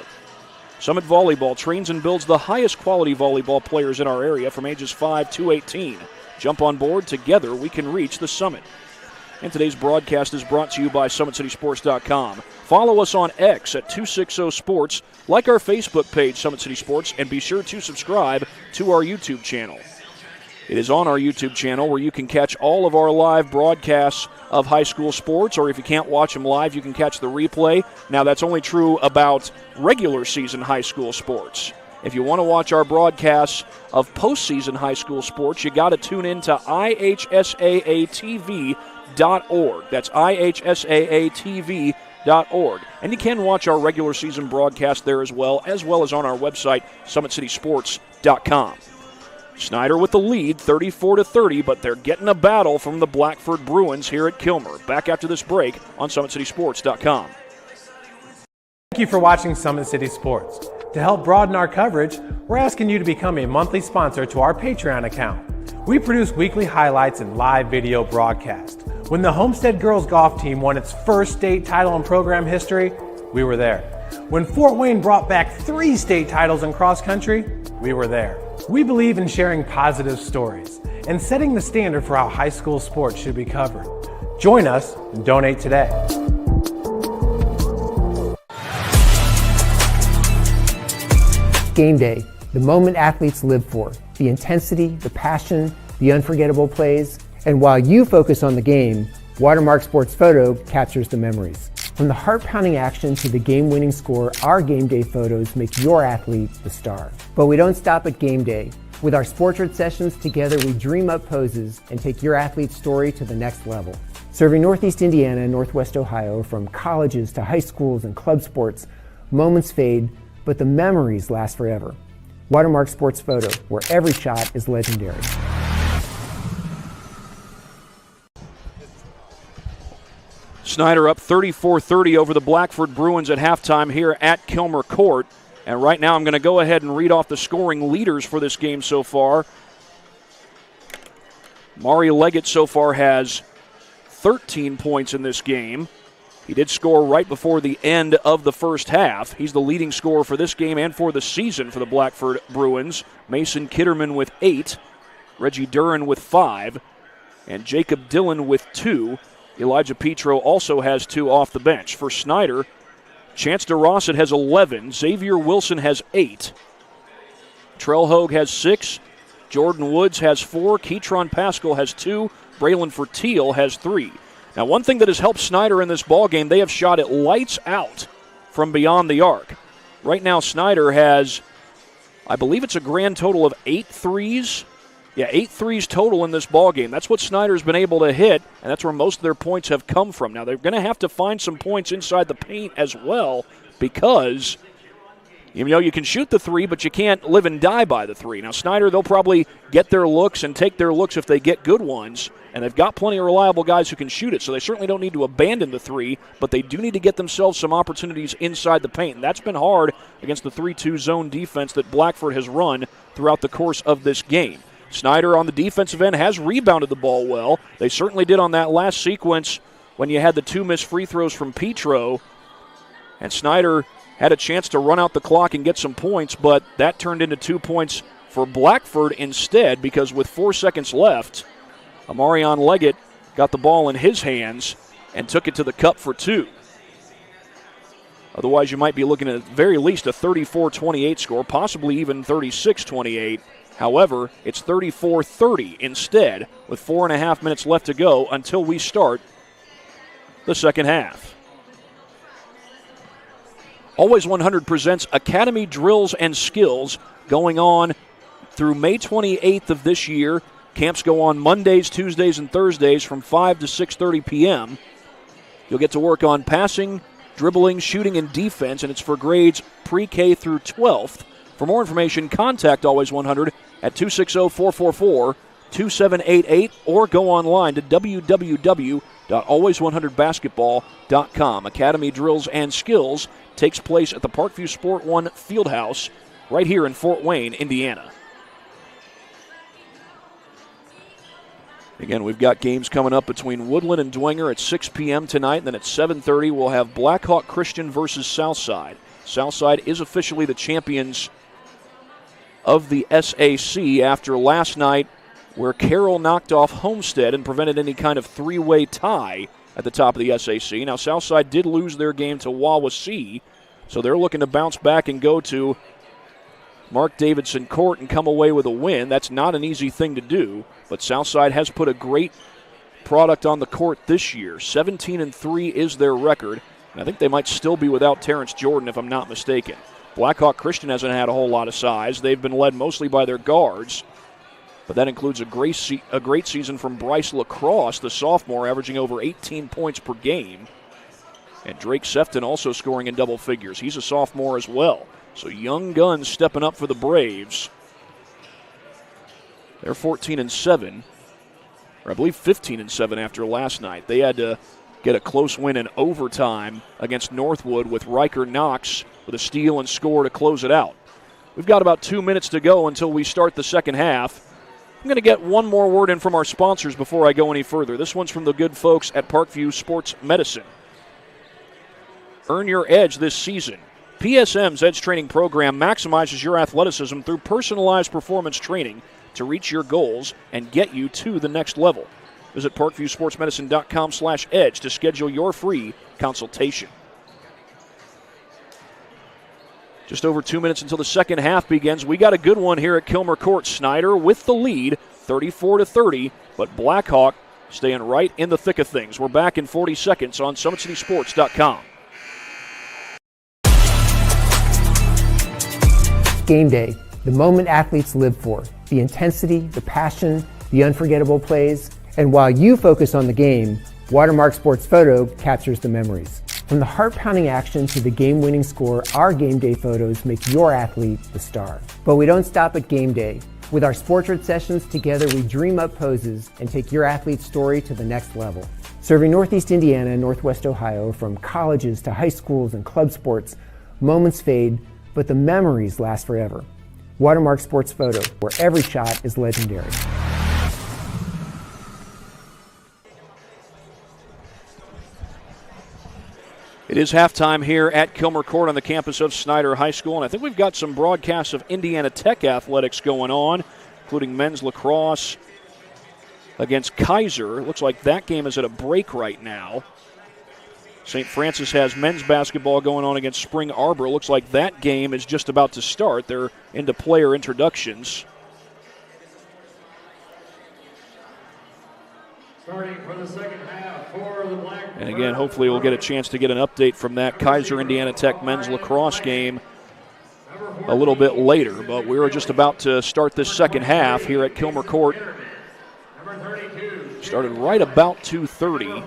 Summit Volleyball trains and builds the highest quality volleyball players in our area from ages 5 to 18. Jump on board. Together we can reach the summit. And today's broadcast is brought to you by SummitCitySports.com. Follow us on X at 260 Sports, like our Facebook page, Summit City Sports, and be sure to subscribe to our YouTube channel. It is on our YouTube channel where you can catch all of our live broadcasts of high school sports, or if you can't watch them live, you can catch the replay. Now, that's only true about regular season high school sports. If you want to watch our broadcasts of postseason high school sports, you got to tune in to IHSAATV.org. That's IHSAATV.org. And you can watch our regular season broadcast there as well as on our website, SummitCitySports.com. Snider with the lead, 34-30, but they're getting a battle from the Blackford Bruins here at Kilmer. Back after this break on SummitCitySports.com. Thank you for watching Summit City Sports. To help broaden our coverage, we're asking you to become a monthly sponsor to our Patreon account. We produce weekly highlights and live video broadcasts. When the Homestead Girls Golf Team won its first state title in program history, we were there. When Fort Wayne brought back 3 state titles in cross country, we were there. We believe in sharing positive stories and setting the standard for how high school sports should be covered. Join us and donate today. Game day, the moment athletes live for, the intensity, the passion, the unforgettable plays, and while you focus on the game, Watermark Sports Photo captures the memories. From the heart-pounding action to the game-winning score, our game day photos make your athlete the star. But we don't stop at game day. With our Sportrait sessions, together we dream up poses and take your athlete's story to the next level. Serving Northeast Indiana and Northwest Ohio, from colleges to high schools and club sports, moments fade, but the memories last forever. Watermark Sports Photo, where every shot is legendary. Snider up 34-30 over the Blackford Bruins at halftime here at Kilmer Court. And right now I'm going to go ahead and read off the scoring leaders for this game so far. Mari Leggett so far has 13 points in this game. He did score right before the end of the first half. He's the leading scorer for this game and for the season for the Blackford Bruins. Mason Kitterman with 8, Reggie Duran with 5, and Jacob Dillon with 2. Elijah Petro also has 2 off the bench. For Snider, Chance DeRossett has 11. Xavier Wilson has 8. Trell Hogue has 6. Jordan Woods has 4. Keetron Pascal has 2. Braylon Fertiel has 3. Now, one thing that has helped Snider in this ballgame, they have shot it lights out from beyond the arc. Right now, Snider has, I believe it's a grand total of 8 threes. Yeah, 8 threes total in this ballgame. That's what Snider's been able to hit, and that's where most of their points have come from. Now, they're going to have to find some points inside the paint as well, because you know you can shoot the 3, but you can't live and die by the 3. Now, Snider, they'll probably get their looks and take their looks if they get good ones, and they've got plenty of reliable guys who can shoot it, so they certainly don't need to abandon the 3, but they do need to get themselves some opportunities inside the paint, and that's been hard against the 3-2 zone defense that Blackford has run throughout the course of this game. Snider on the defensive end has rebounded the ball well. They certainly did on that last sequence when you had the 2 missed free throws from Petro. And Snider had a chance to run out the clock and get some points, but that turned into 2 points for Blackford instead, because with 4 seconds left, Amarion Leggett got the ball in his hands and took it to the cup for 2. Otherwise, you might be looking at the very least a 34-28 score, possibly even 36-28. However, it's 34-30 instead, with 4.5 minutes left to go until we start the second half. Always 100 presents Academy Drills and Skills, going on through May 28th of this year. Camps go on Mondays, Tuesdays, and Thursdays from 5 to 6:30 p.m. You'll get to work on passing, dribbling, shooting, and defense, and it's for grades pre-K through 12th. For more information, contact Always 100 at 260-444-2788 or go online to www.always100basketball.com. Academy Drills and Skills takes place at the Parkview Sport One Fieldhouse right here in Fort Wayne, Indiana. Again, we've got games coming up between Woodland and Dwenger at 6 p.m. tonight, and then at 7:30 we'll have Blackhawk Christian versus Southside. Southside is officially the champions of the SAC after last night, where Carroll knocked off Homestead and prevented any kind of 3-way tie at the top of the SAC. Now, Southside did lose their game to Wawasee, so they're looking to bounce back and go to Mark Davidson Court and come away with a win. That's not an easy thing to do, but Southside has put a great product on the court this year. 17-3 is their record, and I think they might still be without Terrence Jordan if I'm not mistaken. Blackhawk Christian hasn't had a whole lot of size. They've been led mostly by their guards, but that includes a great season from Bryce Lacrosse, the sophomore, averaging over 18 points per game. And Drake Sefton also scoring in double figures. He's a sophomore as well. So young guns stepping up for the Braves. They're 14-7, or I believe 15-7 after last night. They had to get a close win in overtime against Northwood with Riker Knox with a steal and score to close it out. We've got about 2 minutes to go until we start the second half. I'm going to get one more word in from our sponsors before I go any further. This one's from the good folks at Parkview Sports Medicine. Earn your edge this season. PSM's Edge Training Program maximizes your athleticism through personalized performance training to reach your goals and get you to the next level. Visit parkviewsportsmedicine.com/edge to schedule your free consultation. Just over 2 minutes until the second half begins. We got a good one here at Kilmer Court. Snider with the lead, 34-30, but Blackhawk staying right in the thick of things. We're back in 40 seconds on SummitCitySports.com. Game day. The moment athletes live for, the intensity, the passion, the unforgettable plays, and while you focus on the game, Watermark Sports Photo captures the memories. From the heart-pounding action to the game-winning score, our game day photos make your athlete the star. But we don't stop at game day. With our Sportrait sessions, together we dream up poses and take your athlete's story to the next level. Serving Northeast Indiana and Northwest Ohio, from colleges to high schools and club sports, moments fade, but the memories last forever. Watermark Sports Photo, where every shot is legendary. It is halftime here at Kilmer Court on the campus of Snider High School, and I think we've got some broadcasts of Indiana Tech athletics going on, including men's lacrosse against Kaiser. Looks like that game is at a break right now. St. Francis has men's basketball going on against Spring Arbor. Looks like that game is just about to start. They're into player introductions. Starting for the second half for the Blackford. And again, hopefully we'll get a chance to get an update from that Kaiser Indiana Tech men's lacrosse game a little bit later. But we were just about to start this second half here at Kilmer Court. Started right about 2:30,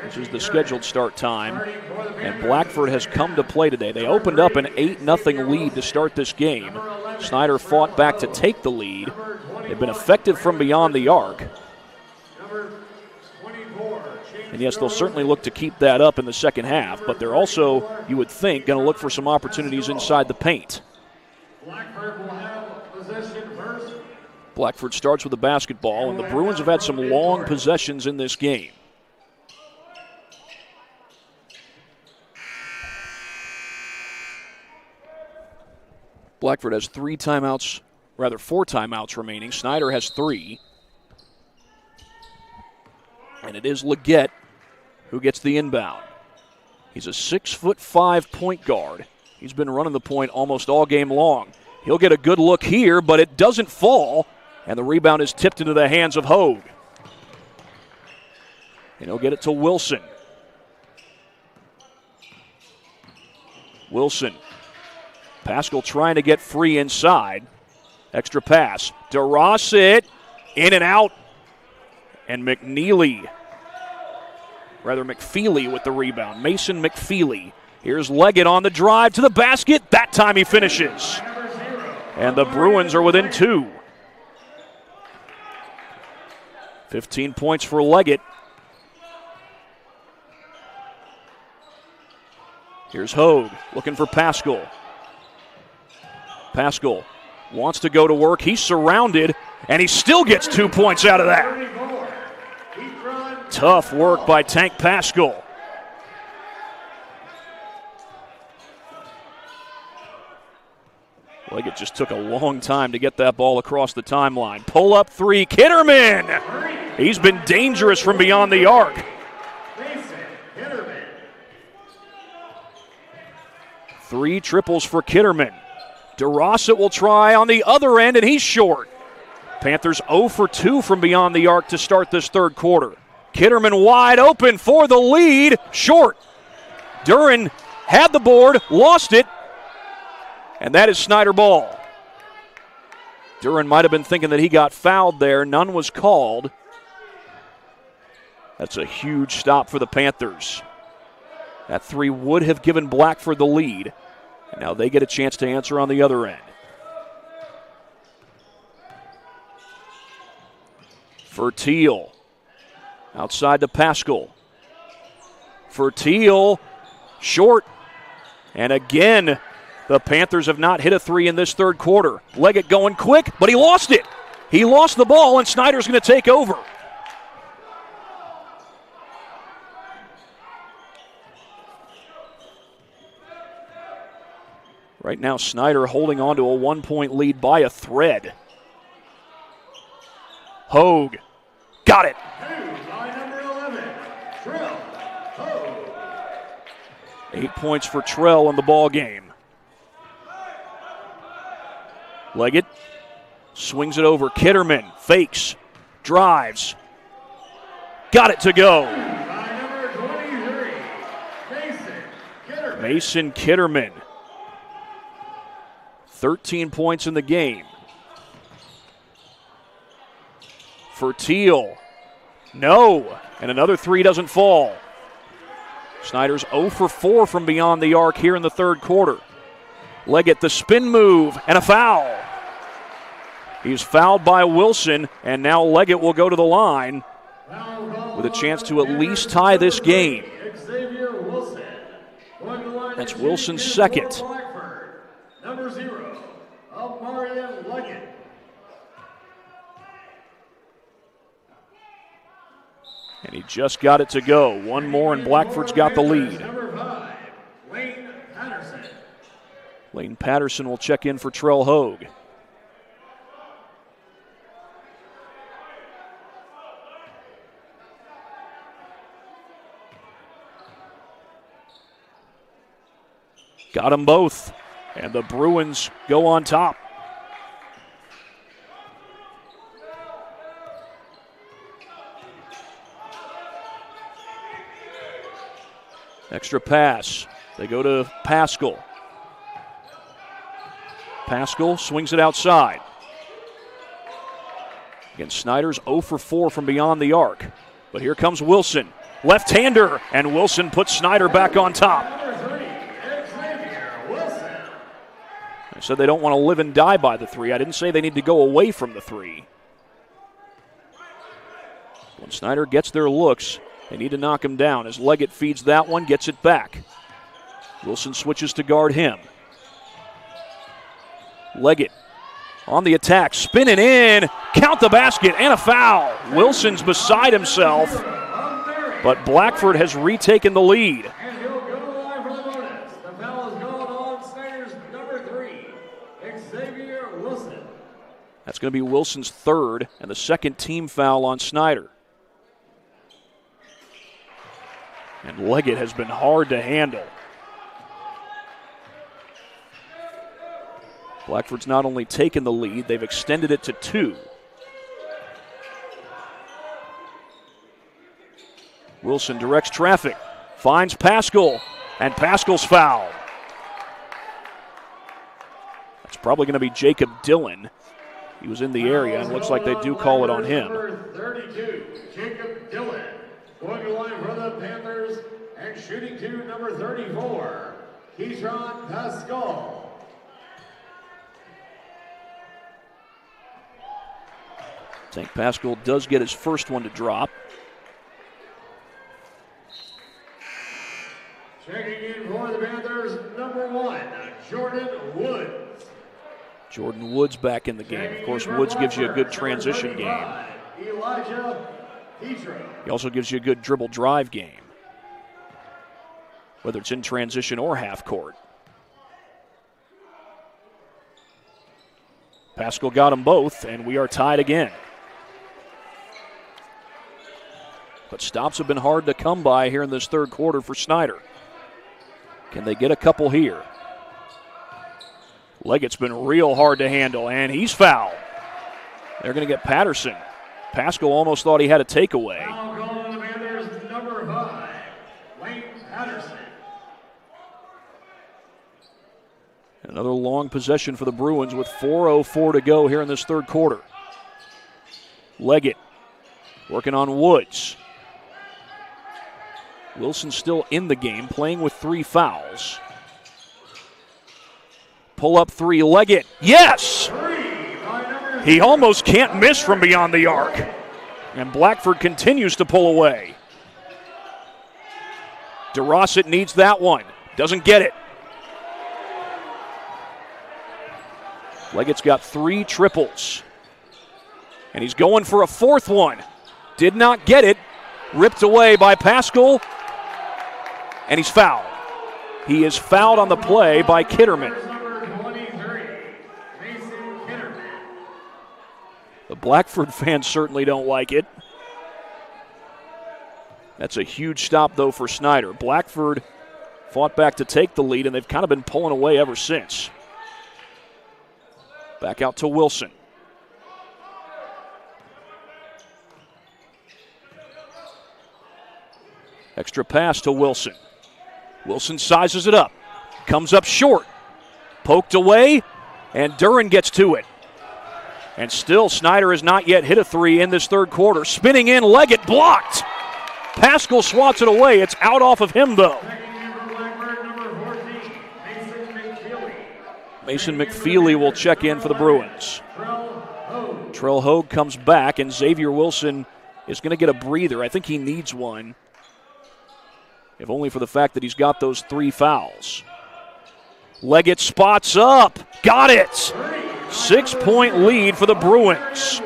which is the scheduled start time. And Blackford has come to play today. They opened up an 8-0 lead to start this game. Snider fought back to take the lead. They've been effective from beyond the arc. And yes, they'll certainly look to keep that up in the second half, but they're also, you would think, going to look for some opportunities inside the paint. Blackford will have possession first. Blackford starts with the basketball, and the Bruins have had some long possessions in this game. Blackford has four timeouts remaining. Snider has 3. And it is Leggett who gets the inbound. He's a 6'5" point guard. He's been running the point almost all game long. He'll get a good look here, but it doesn't fall, and the rebound is tipped into the hands of Hogue. And he'll get it to Wilson. Wilson. Pascal trying to get free inside. Extra pass. DeRosset in and out. And McFeely with the rebound. Mason McFeely. Here's Leggett on the drive to the basket. That time he finishes. And the Bruins are within 2. 15 points for Leggett. Here's Hogue looking for Pascal. Pascal wants to go to work. He's surrounded, and he still gets 2 points out of that. Tough work by Tank Pascal. Leggett just took a long time to get that ball across the timeline. Pull up 3, Kitterman. He's been dangerous from beyond the arc. 3 triples for Kitterman. DeRosset will try on the other end, and he's short. Panthers 0 for 2 from beyond the arc to start this third quarter. Kitterman wide open for the lead. Short. Duran had the board, lost it, and that is Snider ball. Duran might have been thinking that he got fouled there. None was called. That's a huge stop for the Panthers. That 3 would have given Blackford the lead. And now they get a chance to answer on the other end. Fertil. Outside to Pascal. Fertil, short. And again, the Panthers have not hit a 3 in this third quarter. Leggett going quick, but he lost it. He lost the ball, and Snider's going to take over. Right now, Snider holding on to a 1-point lead by a thread. Hogue. Got it. By number 11, Trell Hogue. 8 points for Trell in the ball game. Leggett swings it over. Kitterman fakes, drives. Got it to go. By number 23, Mason Kitterman. Mason Kitterman. 13 points in the game. For Teal. No. And another three doesn't fall. Snider's 0 for 4 from beyond the arc here in the third quarter. Leggett, the spin move, and a foul. He's fouled by Wilson, and now Leggett will go to the line with a chance to at least tie this game. That's Wilson's second. Number 0, Amarian Leggett. And he just got it to go. One more, and Blackford's got the lead. Number 5, Lane Patterson. Lane Patterson will check in for Trell Hogue. Got them both, and the Bruins go on top. Extra pass. They go to Pascal. Pascal swings it outside. Again, Snider's 0 for 4 from beyond the arc. But here comes Wilson. Left-hander, and Wilson puts Snider back on top. I said they don't want to live and die by the three. I didn't say they need to go away from the three. When Snider gets their looks, they need to knock him down as Leggett feeds that one, gets it back. Wilson switches to guard him. Leggett on the attack, spinning in, count the basket, and a foul. Wilson's beside himself, but Blackford has retaken the lead. And he'll go to the line for the bonus. The foul is going on Snider's number 3, Xavier Wilson. That's going to be Wilson's third and the second team foul on Snider. And Leggett has been hard to handle. Blackford's not only taken the lead, they've extended it to 2. Wilson directs traffic, finds Pascal, and Pascal's foul. That's probably going to be Jacob Dillon. He was in the area, and looks like they do call it on him. Number 32, Jacob Dillon. Going to the line for the Panthers and shooting to number 34, Keyshawn Pascal. I think Pascal does get his first one to drop. Checking in for the Panthers, number 1, Jordan Woods. Jordan Woods back in the game. Of course, Woods gives you a good transition game. Elijah Petro. He also gives you a good dribble drive game, whether it's in transition or half court. Pascal got them both, and we are tied again. But stops have been hard to come by here in this third quarter for Snider. Can they get a couple here? Leggett's been real hard to handle, and he's fouled. They're going to get Patterson. Pascal almost thought he had a takeaway. Now going to the Panthers, number 5, Lane Patterson. Another long possession for the Bruins with 4:04 to go here in this third quarter. Leggett working on Woods. Wilson still in the game, playing with 3 fouls. Pull up 3, Leggett. Yes! He almost can't miss from beyond the arc. And Blackford continues to pull away. DeRossett needs that one. Doesn't get it. Leggett's got 3 triples. And he's going for a 4th one. Did not get it. Ripped away by Pascal. And he's fouled. He is fouled on the play by Kitterman. The Blackford fans certainly don't like it. That's a huge stop, though, for Snider. Blackford fought back to take the lead, and they've kind of been pulling away ever since. Back out to Wilson. Extra pass to Wilson. Wilson sizes it up. Comes up short. Poked away. And Duran gets to it. And still, Snider has not yet hit a three in this third quarter. Spinning in, Leggett blocked. Pascal swats it away. It's out off of him, though. Mason McFeely will check in for the Bruins. Trell Hogue comes back, and Xavier Wilson is going to get a breather. I think he needs one, if only for the fact that he's got those 3 fouls. Leggett spots up. Got it. 6-point lead for the Bruins.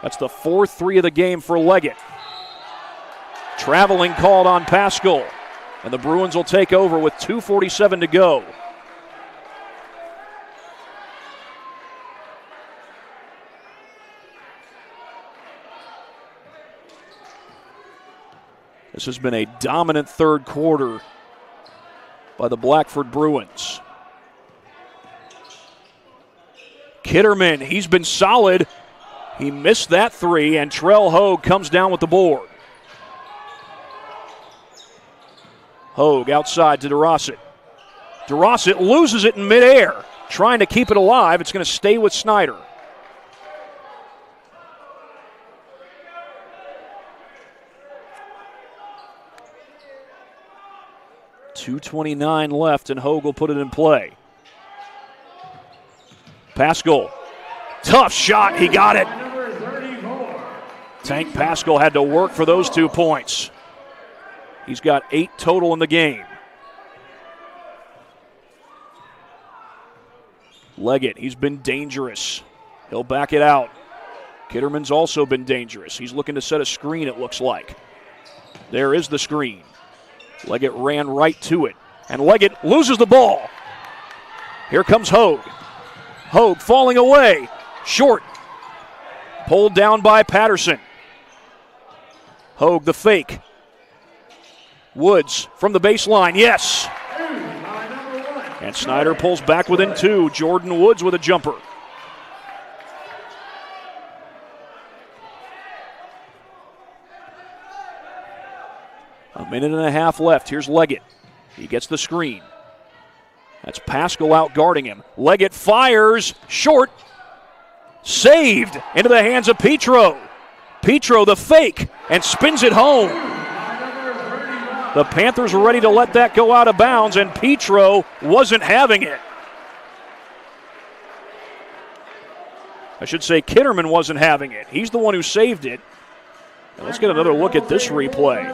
That's the 4th 3 of the game for Leggett. Traveling called on Pascal. And the Bruins will take over with 2:47 to go. This has been a dominant third quarter by the Blackford Bruins. Kitterman, he's been solid. He missed that 3, and Trell Hogue comes down with the board. Hogue outside to DeRosset. DeRosset loses it in midair, trying to keep it alive. It's going to stay with Snider. .229 left, and Hogue will put it in play. Pascal, tough shot, he got it. Tank Pascal had to work for those 2 points. He's got 8 total in the game. Leggett, he's been dangerous. He'll back it out. Kitterman's also been dangerous. He's looking to set a screen, it looks like. There is the screen. Leggett ran right to it. And Leggett loses the ball. Here comes Hogue. Hogue falling away. Short. Pulled down by Patterson. Hogue the fake. Woods from the baseline. Yes. And Snider pulls back within 2. Jordan Woods with a jumper. A minute and a half left. Here's Leggett. He gets the screen. That's Pascal out guarding him. Leggett fires. Short. Saved into the hands of Petro. Petro the fake and spins it home. The Panthers were ready to let that go out of bounds, and Petro wasn't having it. I should say Kitterman wasn't having it. He's the one who saved it. And let's get another look at this replay.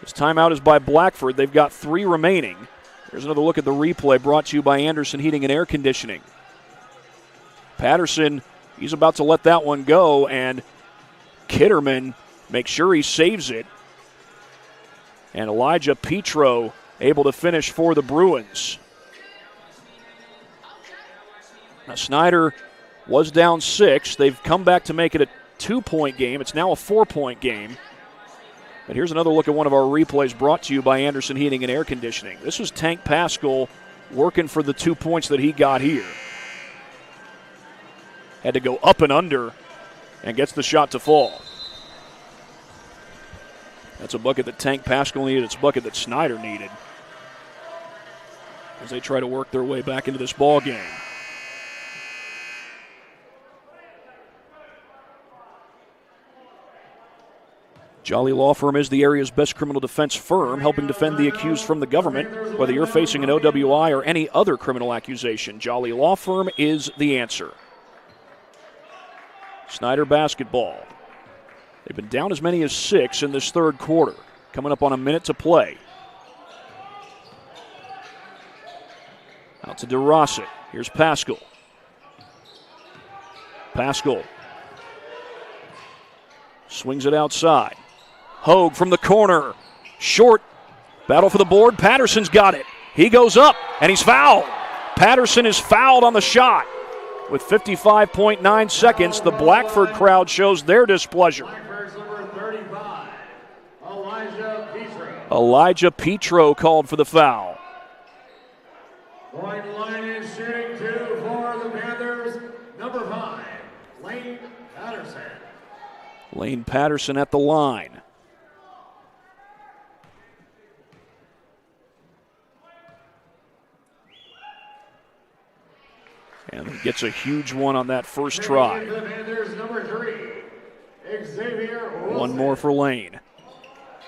This timeout is by Blackford. They've got 3 remaining. Here's another look at the replay brought to you by Anderson Heating and Air Conditioning. Patterson, he's about to let that one go, and Kitterman makes sure he saves it. And Elijah Petro able to finish for the Bruins. Now Snider was down 6. They've come back to make it a 2-point game. It's now a 4-point game. But here's another look at one of our replays brought to you by Anderson Heating and Air Conditioning. This was Tank Pascal working for the 2 points that he got here. Had to go up and under and gets the shot to fall. That's a bucket that Tank Pascal needed. It's a bucket that Snider needed as they try to work their way back into this ball game. Jolly Law Firm is the area's best criminal defense firm, helping defend the accused from the government. Whether you're facing an OWI or any other criminal accusation, Jolly Law Firm is the answer. Snider basketball. They've been down as many as 6 in this third quarter. Coming up on a minute to play. Out to DeRosset. Here's Pascal. Pascal swings it outside. Hogue from the corner. Short. Battle for the board. Patterson's got it. He goes up, and he's fouled. Patterson is fouled on the shot. With 55.9 seconds, the Blackford crowd shows their displeasure. Elijah Petro called for the foul. Point line is shooting 2 for the Panthers. Number 5, Lane Patterson. Lane Patterson at the line. And gets a huge one on that first try. Number 3, Xavier Wilson. One more for Lane.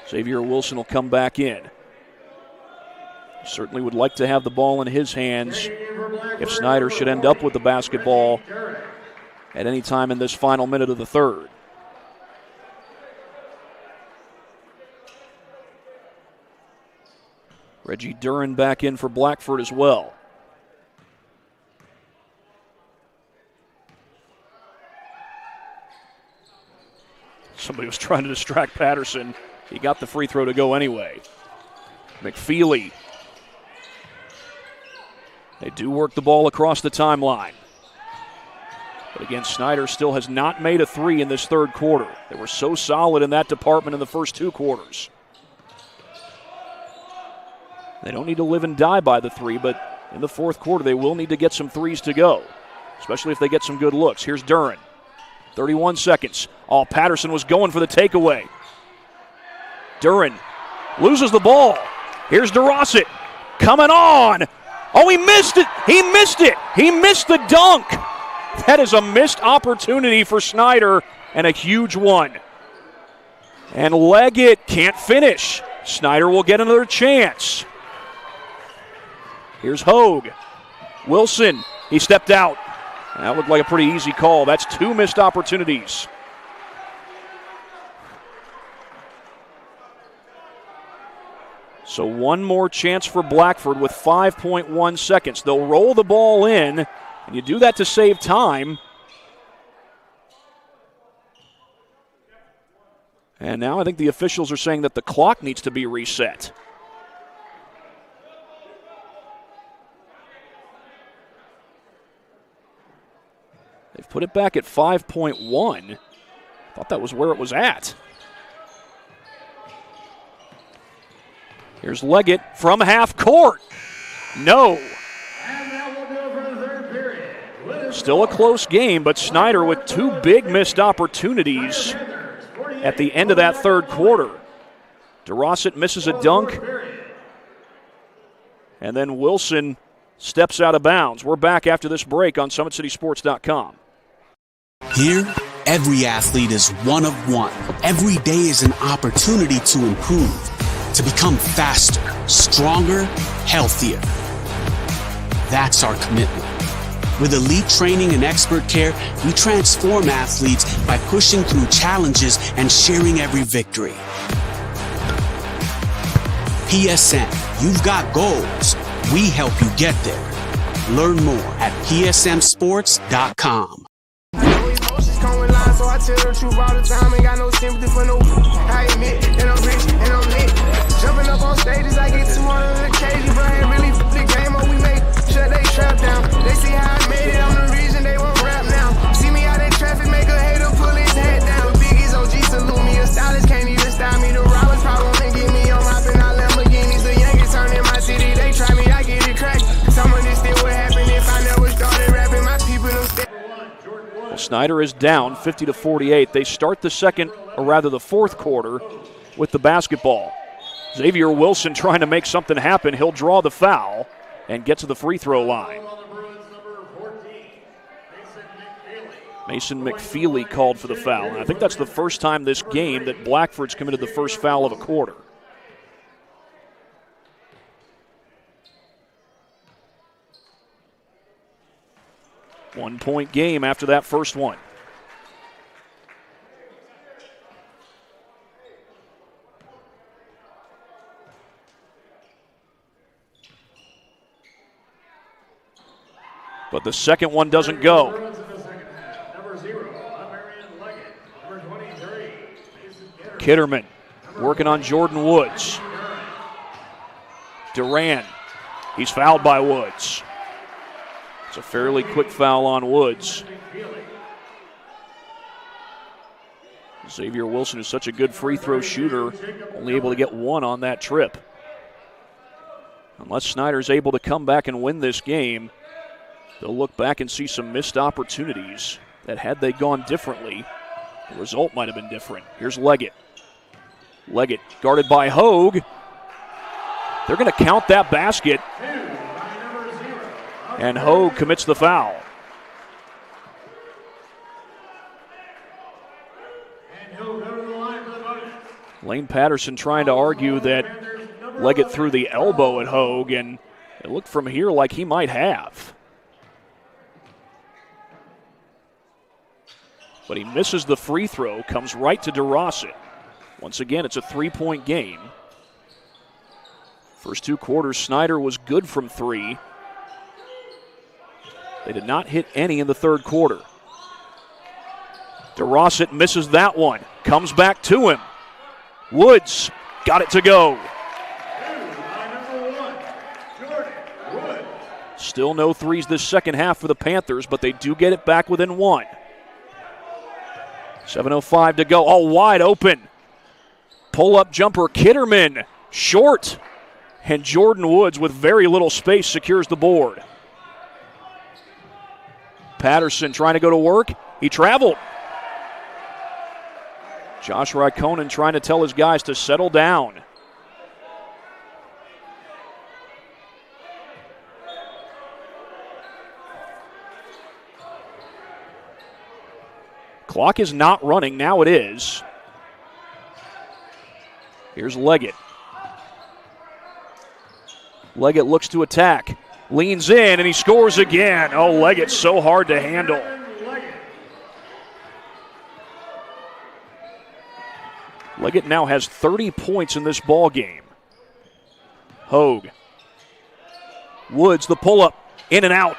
Xavier Wilson will come back in. Certainly would like to have the ball in his hands if Snider should end up with the basketball at any time in this final minute of the third. Reggie Duran back in for Blackford as well. Somebody was trying to distract Patterson. He got the free throw to go anyway. McFeely. They do work the ball across the timeline. But again, Snider still has not made a three in this third quarter. They were so solid in that department in the first two quarters. They don't need to live and die by the three, but in the fourth quarter they will need to get some threes to go, especially if they get some good looks. Here's Duran. 31 seconds. Oh, Patterson was going for the takeaway. Duran loses the ball. Here's DeRosset coming on. Oh, he missed it. He missed it. He missed the dunk. That is a missed opportunity for Snider and a huge one. And Leggett can't finish. Snider will get another chance. Here's Hogue. Wilson, he stepped out. That looked like a pretty easy call. That's two missed opportunities. So one more chance for Blackford with 5.1 seconds. They'll roll the ball in, and you do that to save time. And now I think the officials are saying that the clock needs to be reset. They've put it back at 5.1. Thought that was where it was at. Here's Leggett from half court. No. Still a close game, but Snider with two big missed opportunities at the end of that third quarter. DeRosset misses a dunk, and then Wilson steps out of bounds. We're back after this break on SummitCitySports.com. Here, every athlete is one of one. Every day is an opportunity to improve, to become faster, stronger, healthier. That's our commitment. With elite training and expert care, we transform athletes by pushing through challenges and sharing every victory. PSM, you've got goals. We help you get there. Learn more at psmsports.com. So I tell the truth all the time, ain't got no sympathy for no. I admit that I'm rich and I'm lit. Jumping up on stages, I get 200 occasions, but I ain't really the game up we make. Shut they trap down. They see how I made it, I'm the reason they won't rap now. See me out in traffic, make a hater pull his head down. Biggie's OG salute me, a stylist can't even style me. The robbers probably won't get me, I'm hopping out Lamborghinis. The youngest turn in my city, they try me, I get it cracked. Some of this still would happen if I never started rapping. My people don't stay. Well, Snider is down 50-48. They start the second, or rather the fourth quarter, with the basketball. Xavier Wilson trying to make something happen. He'll draw the foul and get to the free throw line. Mason McFeely called for the foul. And I think that's the first time this game that Blackford's committed the first foul of a quarter. One-point game after that first one. But the second one doesn't go. Kitterman working on Jordan Woods. Duran, he's fouled by Woods. It's a fairly quick foul on Woods. Xavier Wilson is such a good free throw shooter, only able to get one on that trip. Unless Snider's able to come back and win this game, they'll look back and see some missed opportunities that had they gone differently, the result might have been different. Here's Leggett. Leggett guarded by Hogue. They're going to count that basket. And Hogue commits the foul. Lane Patterson trying to argue that Leggett threw the elbow at Hogue, and it looked from here like he might have. But he misses the free throw, comes right to DeRosset. Once again, it's a 3-point game. First 2 quarters, Snider was good from 3. They did not hit any in the third quarter. DeRosset misses that one, comes back to him. Woods got it to go. Still no threes this second half for the Panthers, but they do get it back within 1. 7:05 to go, all wide open. Pull-up jumper, Kitterman, short. And Jordan Woods, with very little space, secures the board. Patterson trying to go to work. He traveled. Josh Raikkonen trying to tell his guys to settle down. Clock is not running. Now it is. Here's Leggett. Leggett looks to attack. Leans in, and he scores again. Oh, Leggett's so hard to handle. Leggett now has 30 points in this ball game. Hogue. Woods, the pull-up, in and out.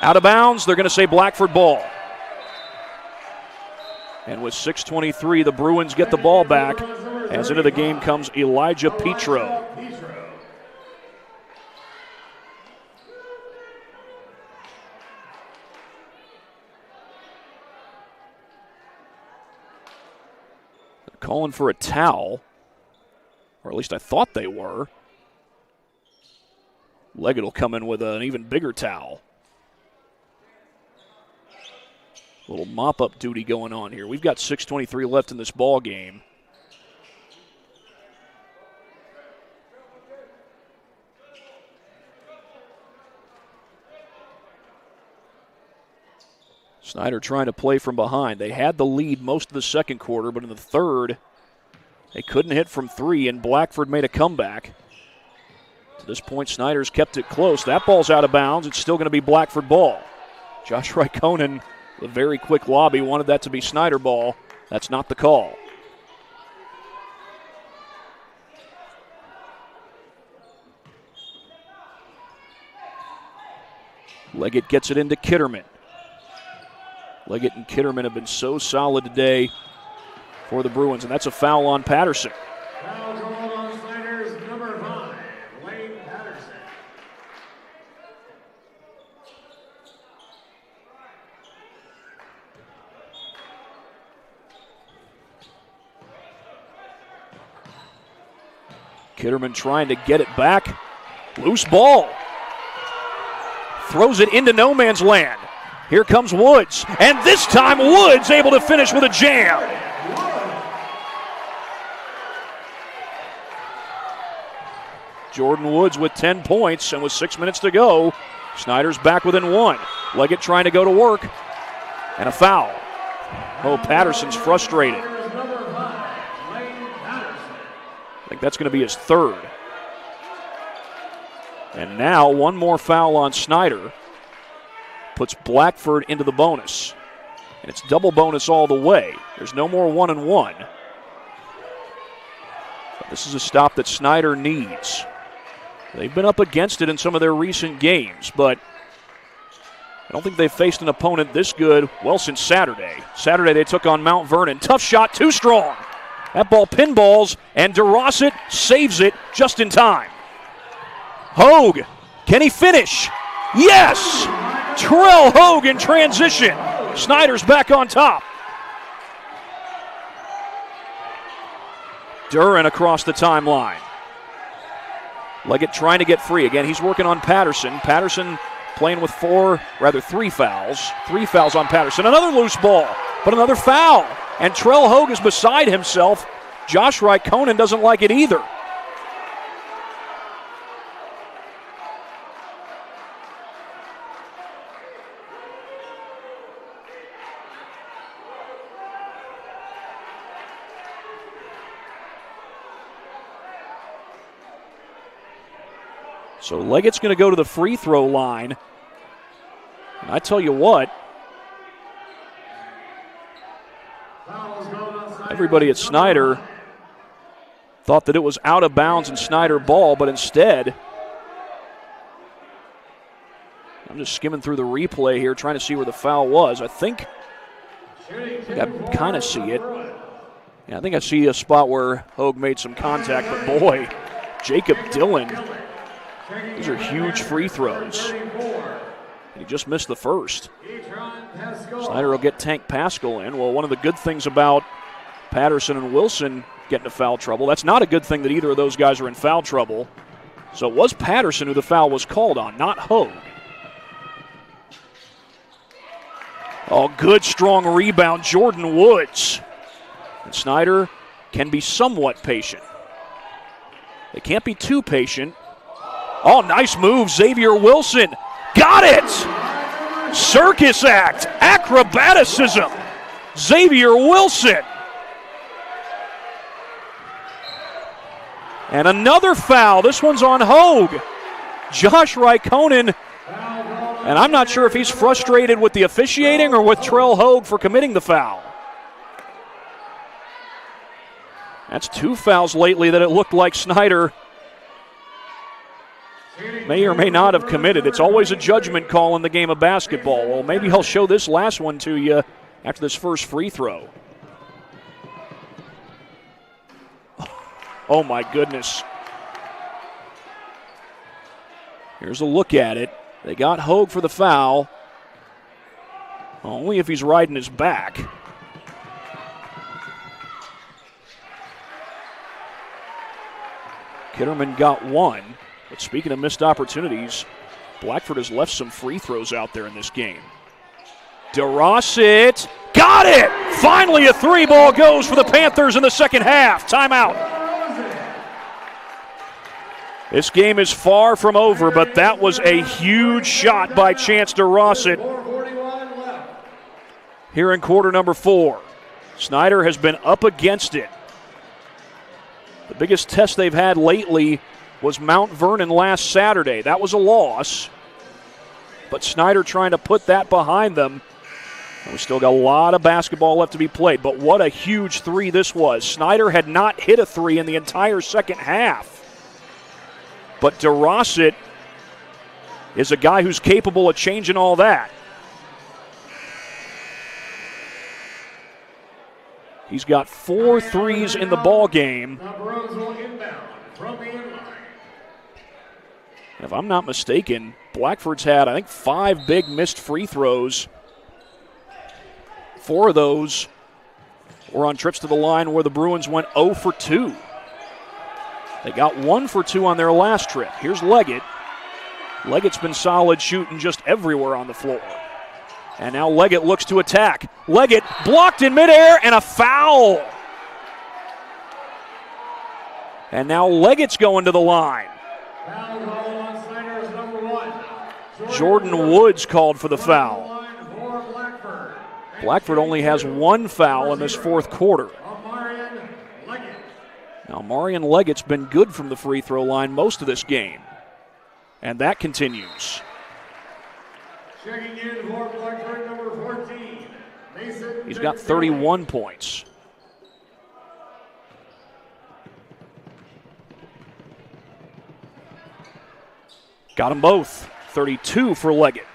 Out of bounds, they're going to say Blackford ball. And with 6:23, the Bruins get the ball back. As into the game comes Elijah Petro. Calling for a towel, or at least I thought they were. Leggett will come in with an even bigger towel. A little mop-up duty going on here. We've got 6:23 left in this ball game. Snider trying to play from behind. They had the lead most of the second quarter, but in the third, they couldn't hit from 3, and Blackford made a comeback. To this point, Snider's kept it close. That ball's out of bounds. It's still going to be Blackford ball. Josh Raikkonen, the very quick lobby, wanted that to be Snider ball. That's not the call. Leggett gets it into Kitterman. Leggett and Kitterman have been so solid today for the Bruins, and that's a foul on Patterson. Foul called on Snider's number 5, Lane Patterson. Kitterman trying to get it back. Loose ball. Throws it into no man's land. Here comes Woods, and this time Woods able to finish with a jam. Jordan Woods with 10 points, and with 6 minutes to go, Snider's back within 1. Leggett trying to go to work, and a foul. Oh, Patterson's frustrated. I think that's going to be his 3rd. And now one more foul on Snider puts Blackford into the bonus. And it's double bonus all the way. There's no more 1-and-1. But this is a stop that Snider needs. They've been up against it in some of their recent games, but I don't think they've faced an opponent this good, well, since Saturday. Saturday they took on Mount Vernon. Tough shot, too strong. That ball pinballs, and DeRosset saves it just in time. Hogue, can he finish? Yes! Terrell Hogue in transition. Snider's back on top. Duran across the timeline. Leggett trying to get free. Again, he's working on Patterson. Patterson playing with 3 fouls. 3 fouls on Patterson. Another loose ball, but another foul. And Terrell Hogue is beside himself. Josh Raikkonen doesn't like it either. So Leggett's going to go to the free throw line. And I tell you what, everybody at Snider thought that it was out of bounds and Snider ball, but instead, I'm just skimming through the replay here trying to see where the foul was. I think I kind of see it. Yeah, I think I see a spot where Hogue made some contact, but boy, Jacob Dillon, these are huge free throws. And he just missed the first. Snider will get Tank Pascal in. Well, one of the good things about Patterson and Wilson getting into foul trouble, that's not a good thing that either of those guys are in foul trouble. So it was Patterson who the foul was called on, not Hogue. Oh, good strong rebound, Jordan Woods. And Snider can be somewhat patient. They can't be too patient. Oh, nice move, Xavier Wilson. Got it! Circus act, acrobaticism. Xavier Wilson. And another foul. This one's on Hogue. Josh Raikkonen. And I'm not sure if he's frustrated with the officiating or with Trell Hogue for committing the foul. That's 2 fouls lately that it looked like Snider may or may not have committed. It's always a judgment call in the game of basketball. Well, maybe he'll show this last one to you after this first free throw. Oh, my goodness. Here's a look at it. They got Hogue for the foul. Only if he's riding his back. Kitterman got 1. But speaking of missed opportunities, Blackford has left some free throws out there in this game. DeRossit got it! Finally a 3-ball goes for the Panthers in the second half. Timeout. This game is far from over, but that was a huge shot by Chance DeRossit here in quarter number 4. Snider has been up against it. The biggest test they've had lately was Mount Vernon last Saturday. That was a loss, but Snider trying to put that behind them. And we still got a lot of basketball left to be played, but what a huge 3 this was. Snider had not hit a 3 in the entire second half. But DeRossit is a guy who's capable of changing all that. He's got 4 threes in the ball game. If I'm not mistaken, Blackford's had, I think, 5 big missed free throws. 4 of those were on trips to the line where the Bruins went 0 for 2. They got 1 for 2 on their last trip. Here's Leggett. Leggett's been solid shooting just everywhere on the floor. And now Leggett looks to attack. Leggett blocked in midair and a foul. And now Leggett's going to the line. Jordan Woods called for the foul. Blackford only has 1 foul in this fourth quarter. Now, Marion Leggett's been good from the free throw line most of this game. And that continues. Checking in for Blackford, number 14, Mason. He's got 31 points. Got them both. 32 for Leggett.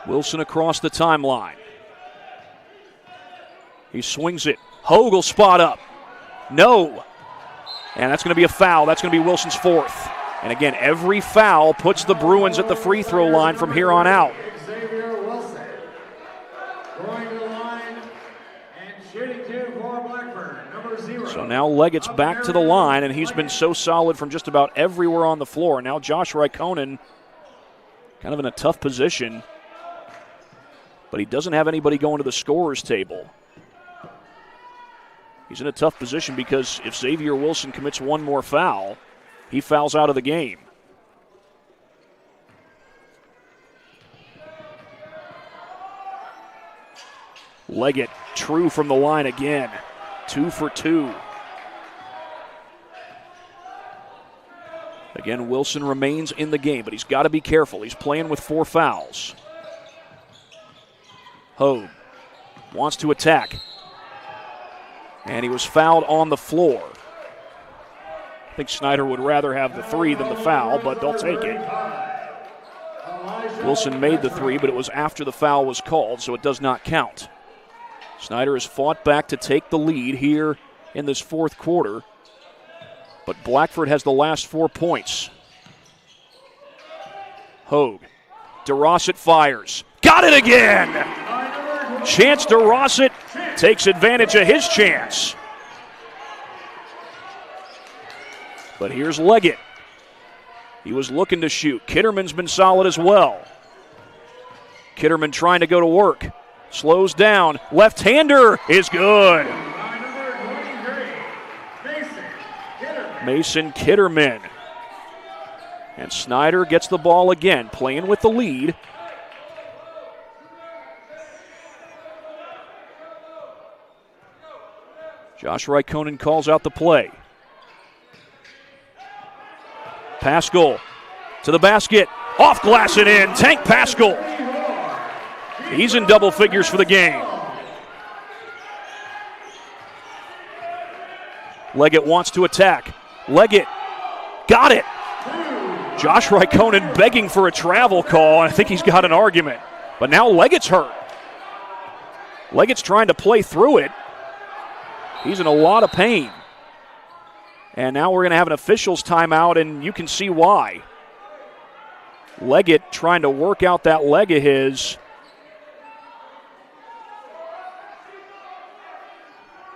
Wilson across the timeline. He swings it. Hogue will spot up. No. And that's going to be a foul. That's going to be Wilson's 4th. And again, every foul puts the Bruins at the free throw line from here on out. Xavier Wilson going to the line and shooting 2 for Blackburn, number 0. So now Leggett's back to the line, and he's been so solid from just about everywhere on the floor. Now Josh Raikkonen kind of in a tough position, but he doesn't have anybody going to the scorer's table. He's in a tough position because if Xavier Wilson commits one more foul, he fouls out of the game. Leggett, true from the line again. 2 for 2. Again, Wilson remains in the game, but he's got to be careful. He's playing with 4 fouls. Hogue wants to attack. And he was fouled on the floor. I think Snider would rather have the 3 than the foul, but they'll take it. Wilson made the 3, but it was after the foul was called, so it does not count. Snider has fought back to take the lead here in this fourth quarter, but Blackford has the last 4 points. Hogue. DeRossett fires. Got it again! Chance DeRossett takes advantage of his chance. But here's Leggett. He was looking to shoot. Kitterman's been solid as well. Kitterman trying to go to work. Slows down. Left-hander is good. Mason Kitterman. And Snider gets the ball again, playing with the lead. Josh Raikkonen calls out the play. Pascal to the basket. Off glass and in. Tank Pascal. He's in double figures for the game. Leggett wants to attack. Leggett got it. Josh Raikkonen begging for a travel call, and I think he's got an argument. But now Leggett's hurt. Leggett's trying to play through it. He's in a lot of pain. And now we're going to have an officials timeout, and you can see why. Leggett trying to work out that leg of his.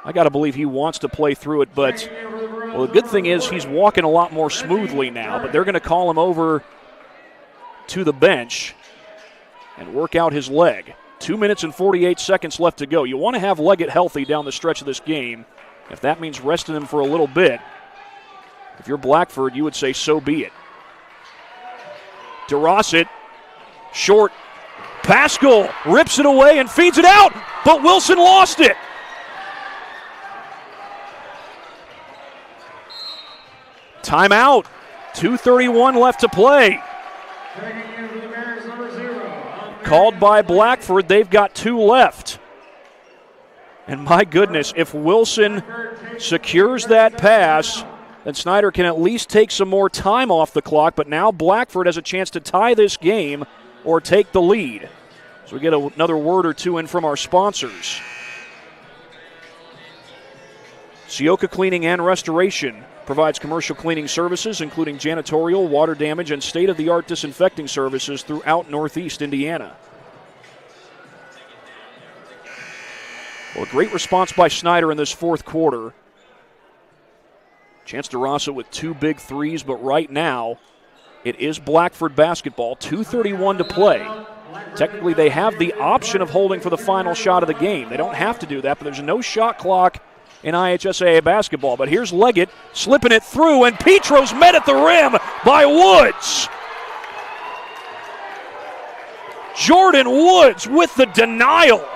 I got to believe he wants to play through it, but well, the good thing is he's walking a lot more smoothly now, but they're going to call him over to the bench and work out his leg. 2 minutes and 48 seconds left to go. You want to have Leggett healthy down the stretch of this game. If that means resting him for a little bit, if you're Blackford, you would say so be it. DeRossett, short. Pascal rips it away and feeds it out, but Wilson lost it. Timeout. 2:31 left to play. Called by Blackford. They've got 2 left. And my goodness, if Wilson secures that pass, then Snider can at least take some more time off the clock. But now Blackford has a chance to tie this game or take the lead. So we get another word or two in from our sponsors. Sioka Cleaning and Restoration provides commercial cleaning services, including janitorial, water damage, and state-of-the-art disinfecting services throughout Northeast Indiana. Well, a great response by Snider in this fourth quarter. Chance DeRossett with 2 big threes, but right now it is Blackford basketball. 2:31 to play. Technically, they have the option of holding for the final shot of the game. They don't have to do that, but there's no shot clock in IHSAA basketball. But here's Leggett slipping it through, and Petro's met at the rim by Woods. Jordan Woods with the denial.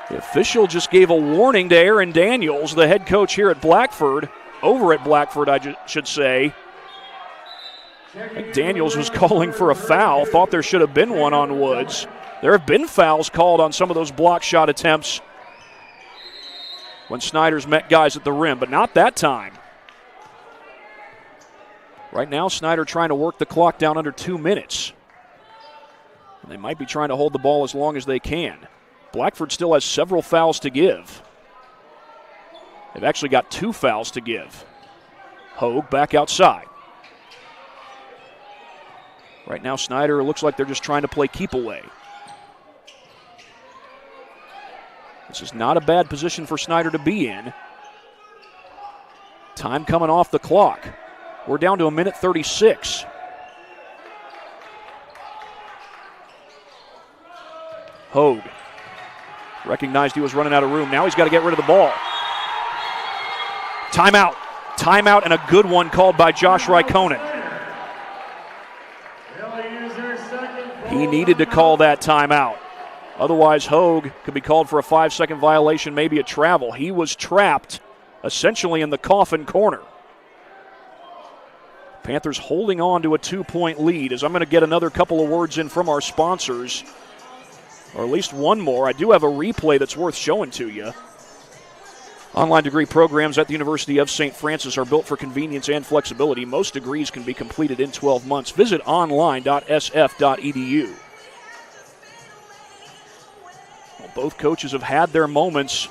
The official just gave a warning to Aaron Daniels, the head coach here at Blackford, over at Blackford, I should say. I think Daniels was calling for a foul, thought there should have been one on Woods. There have been fouls called on some of those block shot attempts when Snider's met guys at the rim, but not that time. Right now, Snider trying to work the clock down under 2 minutes. And they might be trying to hold the ball as long as they can. Blackford still has several fouls to give. They've actually got 2 fouls to give. Hogue back outside. Right now, Snider looks like they're just trying to play keep away. This is not a bad position for Snider to be in. Time coming off the clock. We're down to 1:36. Hogue recognized he was running out of room. Now he's got to get rid of the ball. Timeout. Timeout, and a good one called by Josh Raikkonen. He needed to call that timeout. Otherwise, Hogue could be called for a 5-second violation, maybe a travel. He was trapped essentially in the coffin corner. Panthers holding on to a 2-point lead. As I'm going to get another couple of words in from our sponsors, or at least one more. I do have a replay that's worth showing to you. Online degree programs at the University of St. Francis are built for convenience and flexibility. Most degrees can be completed in 12 months. Visit online.sf.edu. Well, both coaches have had their moments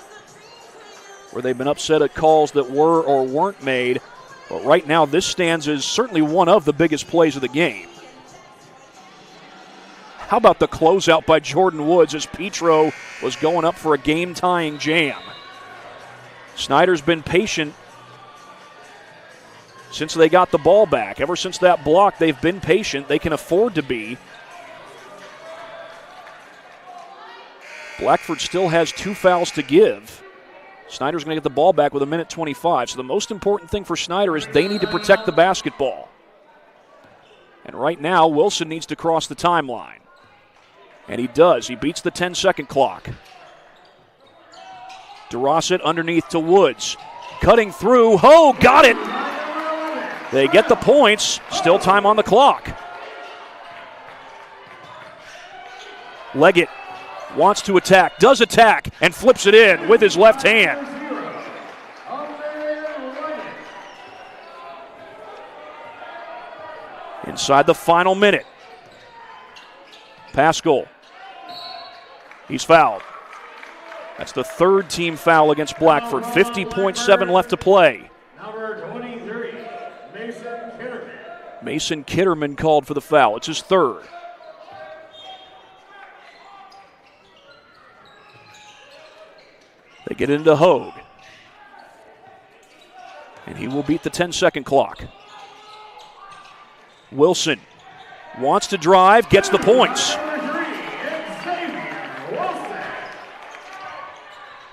where they've been upset at calls that were or weren't made. But right now, this stands as certainly one of the biggest plays of the game. How about the closeout by Jordan Woods as Petro was going up for a game-tying jam? Snider's been patient since they got the ball back. Ever since that block, they've been patient. They can afford to be. Blackford still has 2 fouls to give. Snider's going to get the ball back with 1:25. So the most important thing for Snider is they need to protect the basketball. And right now, Wilson needs to cross the timeline. And he does. He beats the 10-second clock. DeRosset underneath to Woods. Cutting through. Ho, got it. They get the points. Still time on the clock. Leggett wants to attack, does attack, and flips it in with his left hand. Inside the final minute. Pascal. He's fouled. That's the third team foul against Blackford. 50.7 left to play. Number 23, Mason Kitterman. Mason Kitterman called for the foul. It's his third. They get into Hogue. And he will beat the 10-second clock. Wilson wants to drive, gets the points.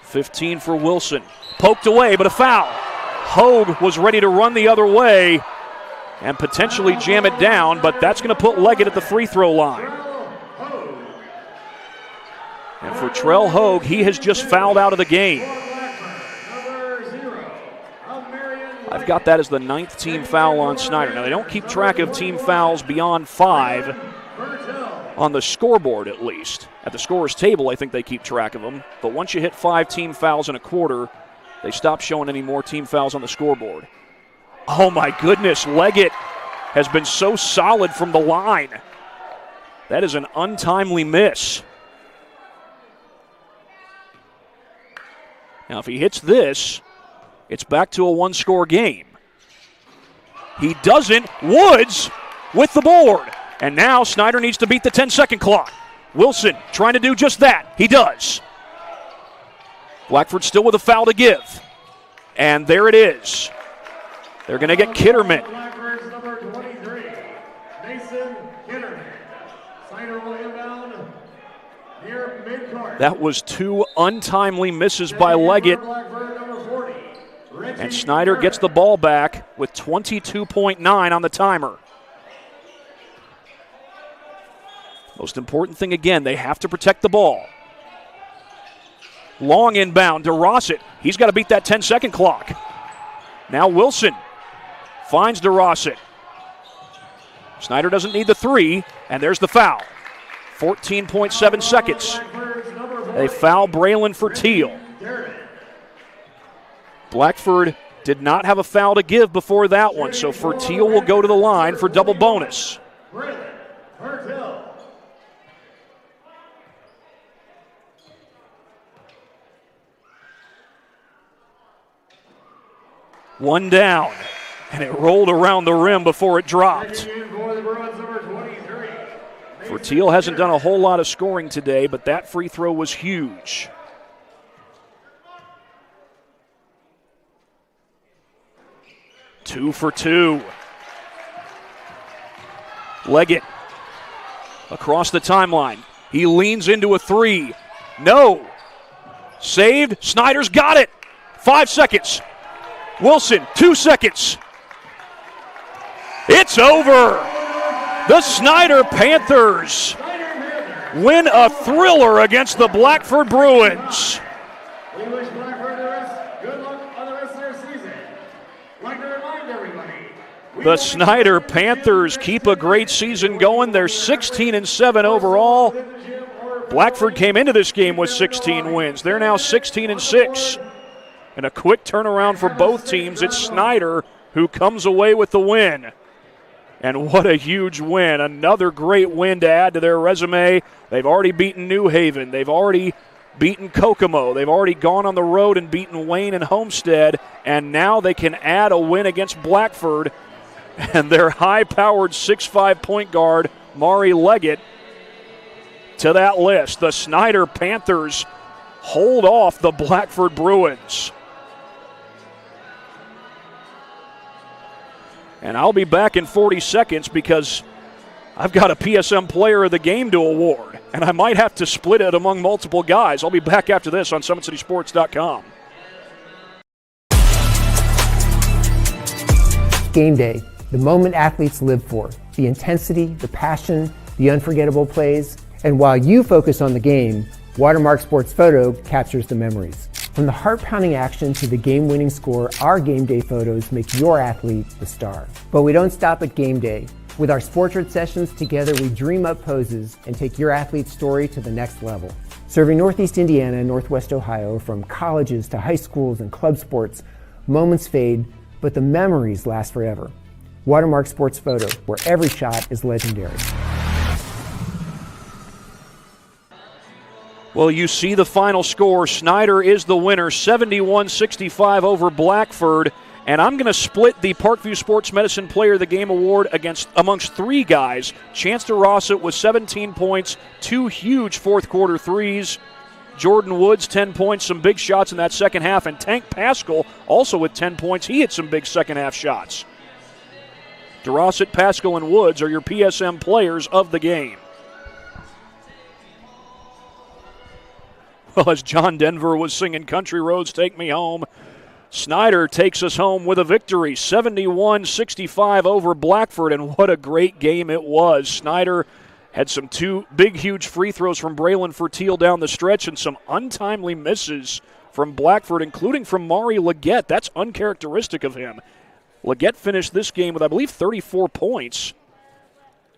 15 for Wilson. Poked away, but a foul. Hogue was ready to run the other way and potentially jam it down, but that's going to put Leggett at the free throw line. And for Trell Hogue, he has just fouled out of the game. I've got that as the 9th team foul on Snider. Now, they don't keep track of team fouls beyond 5 on the scoreboard, at least. At the scorer's table, I think they keep track of them. But once you hit 5 team fouls in a quarter, they stop showing any more team fouls on the scoreboard. Oh, my goodness. Leggett has been so solid from the line. That is an untimely miss. Now, if he hits this, it's back to a 1-score game. He doesn't. Woods with the board. And now Snider needs to beat the 10-second clock. Wilson trying to do just that. He does. Blackford still with a foul to give. And there it is. They're going to get Kitterman. Blackford's number 23, Mason Kitterman. Snider will inbound near midcourt. That was 2 untimely misses by Leggett. And Snider gets the ball back with 22.9 on the timer. Most important thing again, they have to protect the ball. Long inbound to DeRosset. He's got to beat that 10-second clock. Now Wilson finds DeRosset. Snider doesn't need the 3, and there's the foul. 14.7 seconds. They foul Braylon for Teal. Blackford did not have a foul to give before that one, so Fertiel will go to the line for double bonus. One down, and it rolled around the rim before it dropped. Fertiel hasn't done a whole lot of scoring today, but that free throw was huge. Two for 2. Leggett across the timeline. He leans into a 3. No. Saved. Snider's got it. 5 seconds. Wilson, 2 seconds. It's over. The Snider Panthers win a thriller against the Blackford Bruins. We wish Blackford the rest good luck on the rest of their season. I'd like to remind everybody. The Snider Panthers keep a great season going. They're 16-7 overall. Blackford came into this game with 16 wins. They're now 16-6. And a quick turnaround for both teams. It's Snider who comes away with the win. And what a huge win. Another great win to add to their resume. They've already beaten New Haven. They've already beaten Kokomo. They've already gone on the road and beaten Wayne and Homestead. And now they can add a win against Blackford. And their high-powered 6'5" point guard, Mari Leggett, to that list. The Snider Panthers hold off the Blackford Bruins. And I'll be back in 40 seconds because I've got a PSM Player of the Game to award, and I might have to split it among multiple guys. I'll be back after this on SummitCitySports.com. Game day, the moment athletes live for, the intensity, the passion, the unforgettable plays, and while you focus on the game, Watermark Sports Photo captures the memories. From the heart-pounding action to the game-winning score, our game day photos make your athlete the star. But we don't stop at game day. With our Sportrait sessions together, we dream up poses and take your athlete's story to the next level. Serving Northeast Indiana and Northwest Ohio, from colleges to high schools and club sports, moments fade, but the memories last forever. Watermark Sports Photo, where every shot is legendary. Well, you see the final score. Snider is the winner, 71-65 over Blackford. And I'm going to split the Parkview Sports Medicine Player of the Game award amongst three guys. Chance DeRossett with 17 points, 2 huge fourth-quarter threes. Jordan Woods, 10 points, some big shots in that second half. And Tank Pascal also with 10 points. He hit some big second-half shots. DeRossett, Pascal, and Woods are your PSM Players of the Game. Well, as John Denver was singing Country Roads Take Me Home, Snider takes us home with a victory, 71-65 over Blackford, and what a great game it was. Snider had some 2 big, huge free throws from Braylon Fertil down the stretch and some untimely misses from Blackford, including from Mari Leggett. That's uncharacteristic of him. Leggett finished this game with, I believe, 34 points.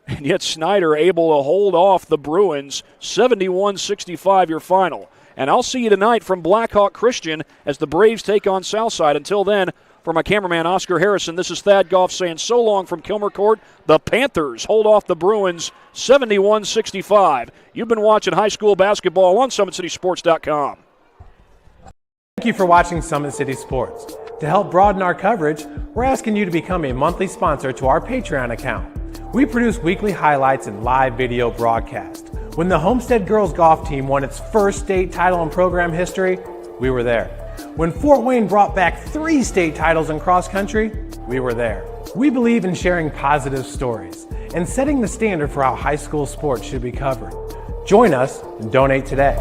And yet Snider able to hold off the Bruins, 71-65 your final. And I'll see you tonight from Blackhawk Christian as the Braves take on Southside. Until then, for my cameraman Oscar Harrison, this is Thad Goff saying so long from Kilmer Court. The Panthers hold off the Bruins 71-65. You've been watching high school basketball on SummitCitySports.com. Thank you for watching Summit City Sports. To help broaden our coverage, we're asking you to become a monthly sponsor to our Patreon account. We produce weekly highlights and live video broadcasts. When the Homestead girls golf team won its first state title in program history, we were there. When Fort Wayne brought back 3 state titles in cross country, we were there. We believe in sharing positive stories and setting the standard for how high school sports should be covered. Join us and donate today.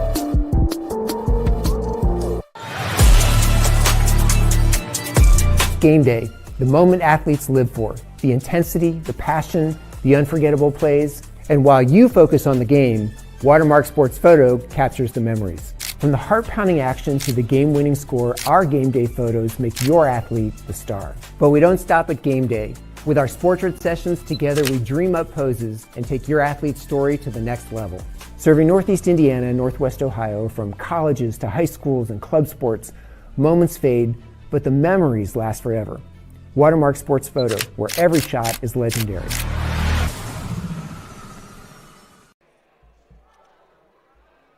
Game day, the moment athletes live for, the intensity, the passion, the unforgettable plays, and while you focus on the game, Watermark Sports Photo captures the memories. From the heart-pounding action to the game-winning score, our game day photos make your athlete the star. But we don't stop at game day. With our Sportrait sessions together, we dream up poses and take your athlete's story to the next level. Serving Northeast Indiana and Northwest Ohio, from colleges to high schools and club sports, moments fade, but the memories last forever. Watermark Sports Photo, where every shot is legendary.